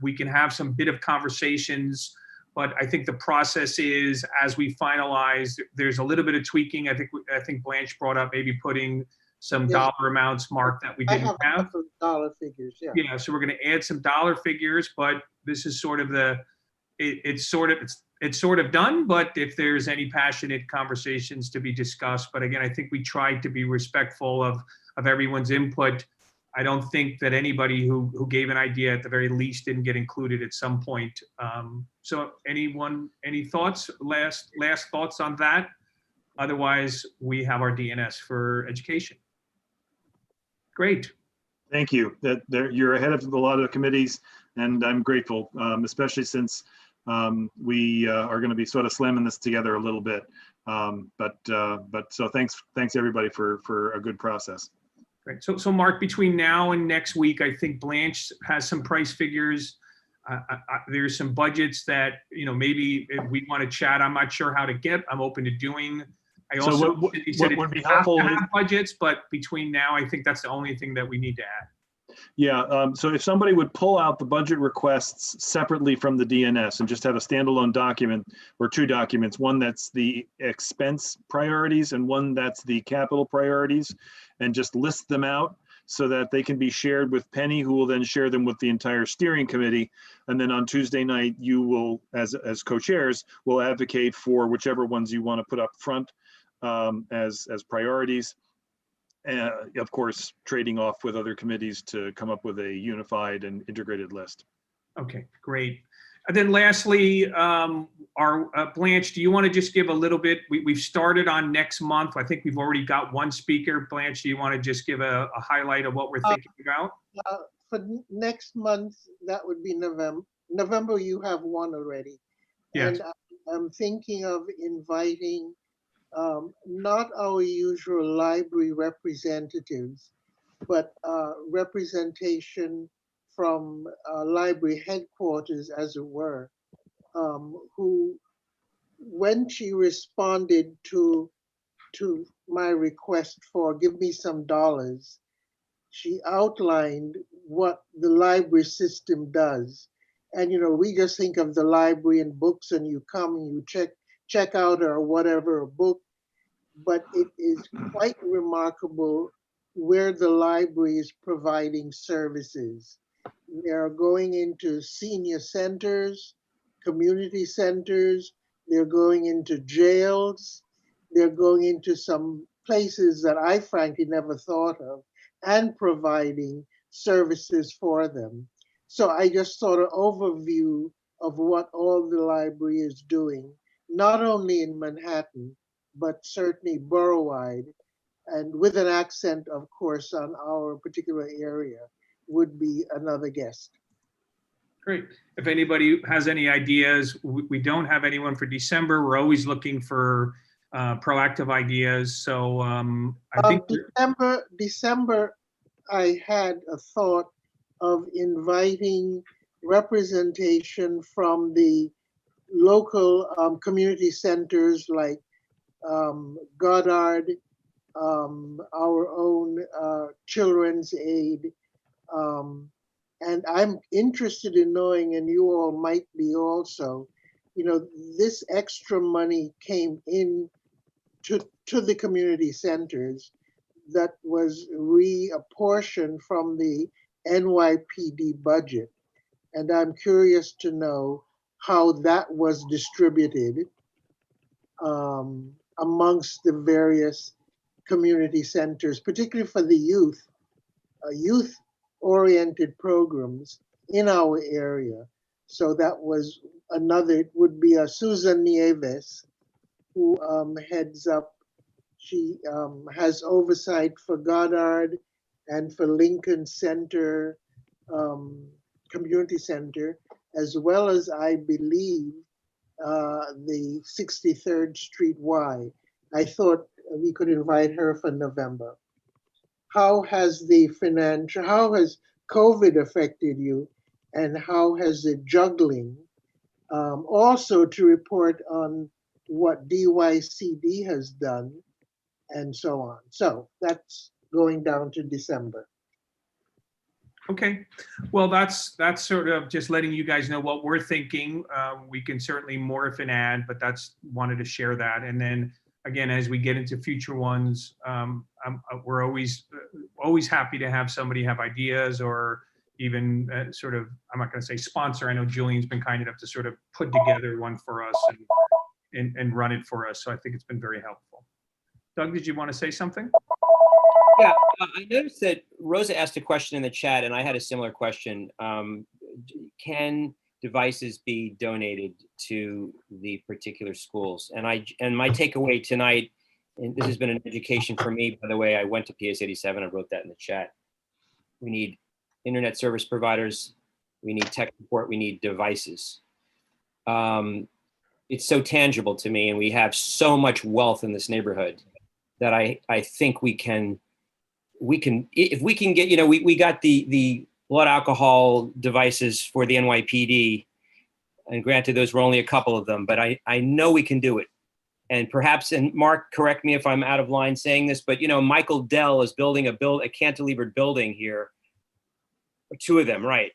G: We can have some bit of conversations, but I think the process is, as we finalize, there's a little bit of tweaking. I think Blanche brought up maybe putting some dollar amounts, Mark, that we didn't have.
D: Dollar figures, yeah.
G: Yeah, so we're going to add some dollar figures, but this is sort of it's sort of done. But if there's any passionate conversations to be discussed, but again, I think we tried to be respectful of everyone's input. I don't think that anybody who gave an idea at the very least didn't get included at some point. So any thoughts, last thoughts on that? Otherwise, we have our DNS for education. Great.
A: Thank you. You're ahead of a lot of the committees, and I'm grateful, especially since we are going to be sort of slamming this together a little bit. But so thanks everybody for a good process.
G: Great. So Mark, between now and next week, I think Blanche has some price figures. There's some budgets that maybe if we want to chat. I'm not sure how to get. I'm open to doing.
A: So what would be helpful
G: to have budgets, but between now, I think that's the only thing that we need to add.
A: Yeah, so if somebody would pull out the budget requests separately from the DNS and just have a standalone document or 2 documents, one that's the expense priorities and one that's the capital priorities, and just list them out so that they can be shared with Penny, who will then share them with the entire steering committee. And then on Tuesday night, you will, as co-chairs, will advocate for whichever ones you want to put up front as priorities. Of course, trading off with other committees to come up with a unified and integrated list.
G: Okay, great. And then lastly, Blanche, do you want to just give a little bit? We've started on next month. I think we've already got 1 speaker. Blanche, do you want to just give a highlight of what we're thinking about?
D: For next month, that would be November. November, you have 1 already.
G: Yes.
D: And I'm thinking of inviting not our usual library representatives, but representation from library headquarters, as it were, who, when she responded to my request for give me some dollars, she outlined what the library system does. And, we just think of the library and books, and you come and you check out or whatever a book, but it is quite remarkable where the library is providing services. They are going into senior centers, community centers, they're going into jails, they're going into some places that I frankly never thought of, and providing services for them. So I just sort of overview of what all the library is doing. not only in Manhattan, but certainly borough-wide, and with an accent, of course, on our particular area, would be another guest.
G: Great. If anybody has any ideas, we don't have anyone for December. We're always looking for proactive ideas. So I think
D: December, I had a thought of inviting representation from the local community centers like Goddard, our own Children's Aid, and I'm interested in knowing, and you all might be also, this extra money came in to the community centers that was reapportioned from the NYPD budget. And I'm curious to know how that was distributed amongst the various community centers, particularly for the youth-oriented programs in our area. So that was another, it would be Susan Nieves, who heads up, she has oversight for Goddard and for Lincoln Center, Community Center, as well as, I believe, the 63rd Street Y. I thought we could invite her for November. How has COVID affected you, and how has the juggling? Also to report on what DYCD has done, and so on. So that's going down to December.
G: Okay, well, that's sort of just letting you guys know what we're thinking. We can certainly morph and add, but that's wanted to share that. And then again, as we get into future ones, we're always happy to have somebody have ideas, or even sort of, I'm not going to say sponsor. I know Julian's been kind enough to sort of put together one for us and run it for us. So I think it's been very helpful. Doug, did you want to say something?
H: Yeah, I noticed that Rosa asked a question in the chat, and I had a similar question. Can devices be donated to the particular schools? And my takeaway tonight, and this has been an education for me, by the way, I went to PS 87, I wrote that in the chat. We need internet service providers, we need tech support, we need devices. It's so tangible to me, and we have so much wealth in this neighborhood that I think we can, if we can get, we got the blood alcohol devices for the NYPD, and granted those were only a couple of them, but I know we can do it. And perhaps, and Mark, correct me if I'm out of line saying this, but Michael Dell is building a cantilevered building here, or two of them, right?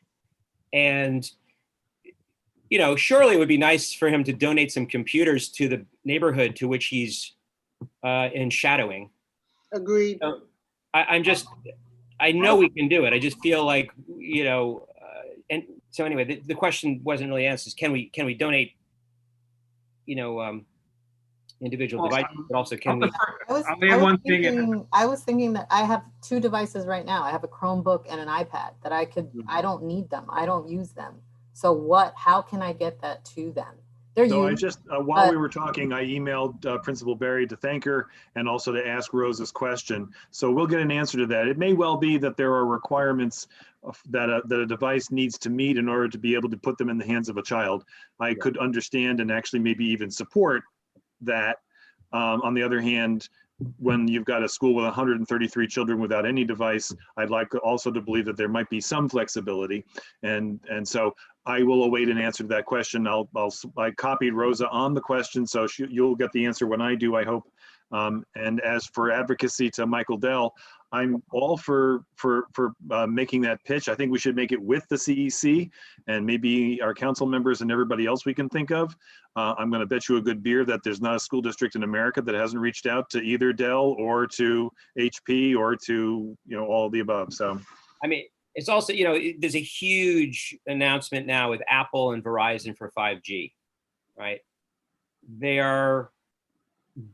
H: And surely it would be nice for him to donate some computers to the neighborhood to which he's in shadowing.
D: Agreed.
H: So I know we can do it. I just feel like, and so anyway, the question wasn't really answered. Can we donate, individual devices, but also can we?
P: I was thinking that I have two devices right now. I have a Chromebook and an iPad that I don't need them. I don't use them. So how can I get that to them?
A: So I just, while we were talking, I emailed Principal Berry to thank her and also to ask Rosa's question. So we'll get an answer to that. It may well be that there are requirements that a device needs to meet in order to be able to put them in the hands of a child. I could understand and actually maybe even support that. On the other hand, when you've got a school with 133 children without any device, I'd like also to believe that there might be some flexibility. And so I will await an answer to that question. I copied Rosa on the question, so you'll get the answer when I do, I hope. And as for advocacy to Michael Dell, I'm all for making that pitch. I think we should make it with the CEC and maybe our council members and everybody else we can think of. I'm going to bet you a good beer that there's not a school district in America that hasn't reached out to either Dell or to HP or to all of the above. So,
H: I mean, it's also there's a huge announcement now with Apple and Verizon for 5G, right? They are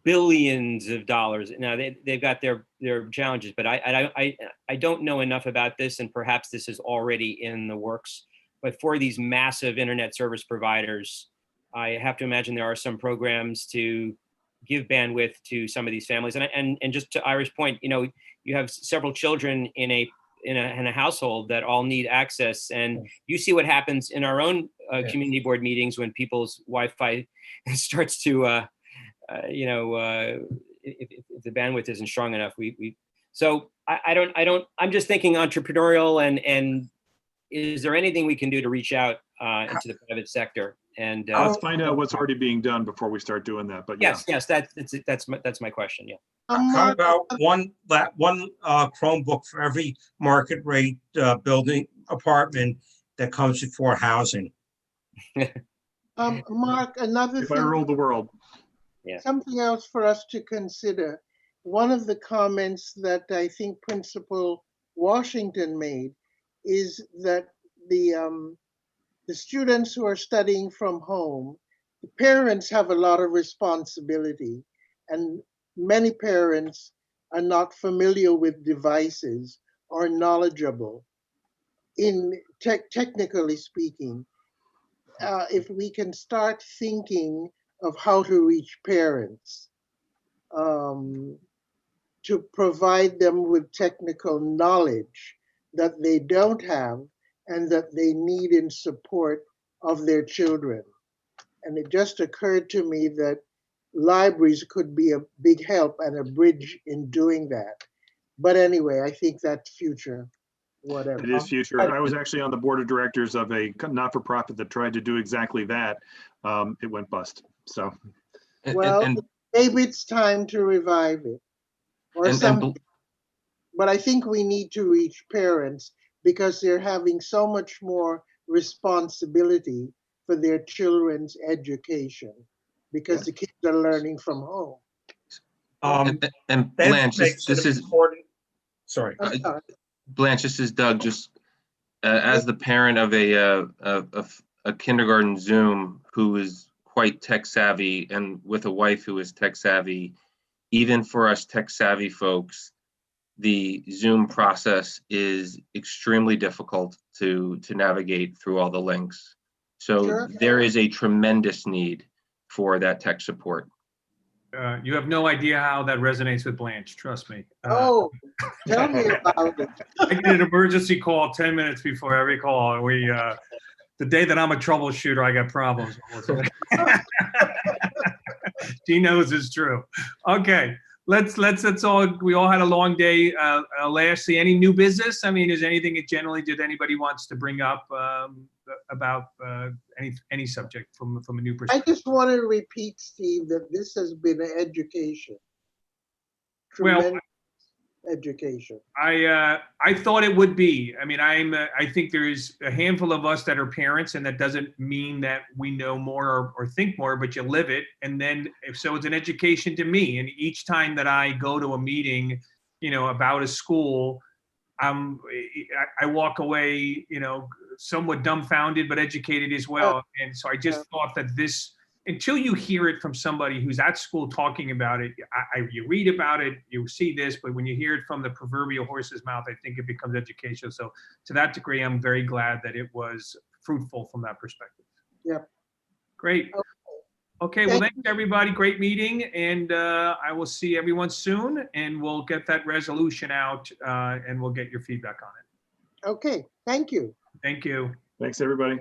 H: billions of dollars. Now they've got their challenges, but I don't know enough about this, and perhaps this is already in the works. But for these massive internet service providers, I have to imagine there are some programs to give bandwidth to some of these families. And just to Ira's point, you know, you have several children in a household that all need access, and you see what happens in our own community board meetings when people's Wi-Fi starts to, if the bandwidth isn't strong enough, I'm just thinking entrepreneurial and is there anything we can do to reach out into the private sector? And
A: let's find out what's already being done before we start doing that. But
H: yes, that's my question. Yeah.
B: How about one Chromebook for every market rate building apartment that comes before housing?
D: Mark, another
A: if
D: thing.
A: I ruled the world.
H: Yeah.
D: Something else for us to consider. One of the comments that I think Principal Washington made is that the students who are studying from home, the parents have a lot of responsibility, and many parents are not familiar with devices or knowledgeable in technically speaking. If we can start thinking of how to reach parents, to provide them with technical knowledge that they don't have and that they need in support of their children. And it just occurred to me that libraries could be a big help and a bridge in doing that. But anyway, I think that's future, whatever.
A: It is future. I was actually on the board of directors of a not-for-profit that tried to do exactly that. It went bust. So,
D: well, maybe it's time to revive it or something. But I think we need to reach parents because they're having so much more responsibility for their children's education because the kids are learning from home.
C: And Blanche, this is
B: important. Sorry.
C: Blanche, this is Doug. Just as the parent of a kindergarten Zoom who is quite tech savvy and with a wife who is tech savvy, even for us tech savvy folks, the Zoom process is extremely difficult to navigate through all the links. So there is a tremendous need for that tech support.
G: You have no idea how that resonates with Blanche, trust me.
D: Tell me about it.
G: I get an emergency call 10 minutes before every call. And the day that I'm a troubleshooter, I got problems. She knows it's true. Okay, let's all, we all had a long day. Lastly, any new business? I mean, is anything did anybody wants to bring up about any subject from a new perspective?
D: I just want to repeat, Steve, that this has been an education. Tremendous education.
G: I thought it would be. I mean, I think there's a handful of us that are parents, and that doesn't mean that we know more or think more, but you live it. And then so it's an education to me. And each time that I go to a meeting, about a school, I walk away, somewhat dumbfounded, but educated as well. And so I just thought that this, until you hear it from somebody who's at school talking about it, you read about it, you see this, but when you hear it from the proverbial horse's mouth, I think it becomes educational. So to that degree, I'm very glad that it was fruitful from that perspective.
D: Yep.
G: Great. Okay, well, thanks everybody. Great meeting. And I will see everyone soon, and we'll get that resolution out and we'll get your feedback on it.
D: Okay, thank you.
G: Thank you.
A: Thanks, everybody.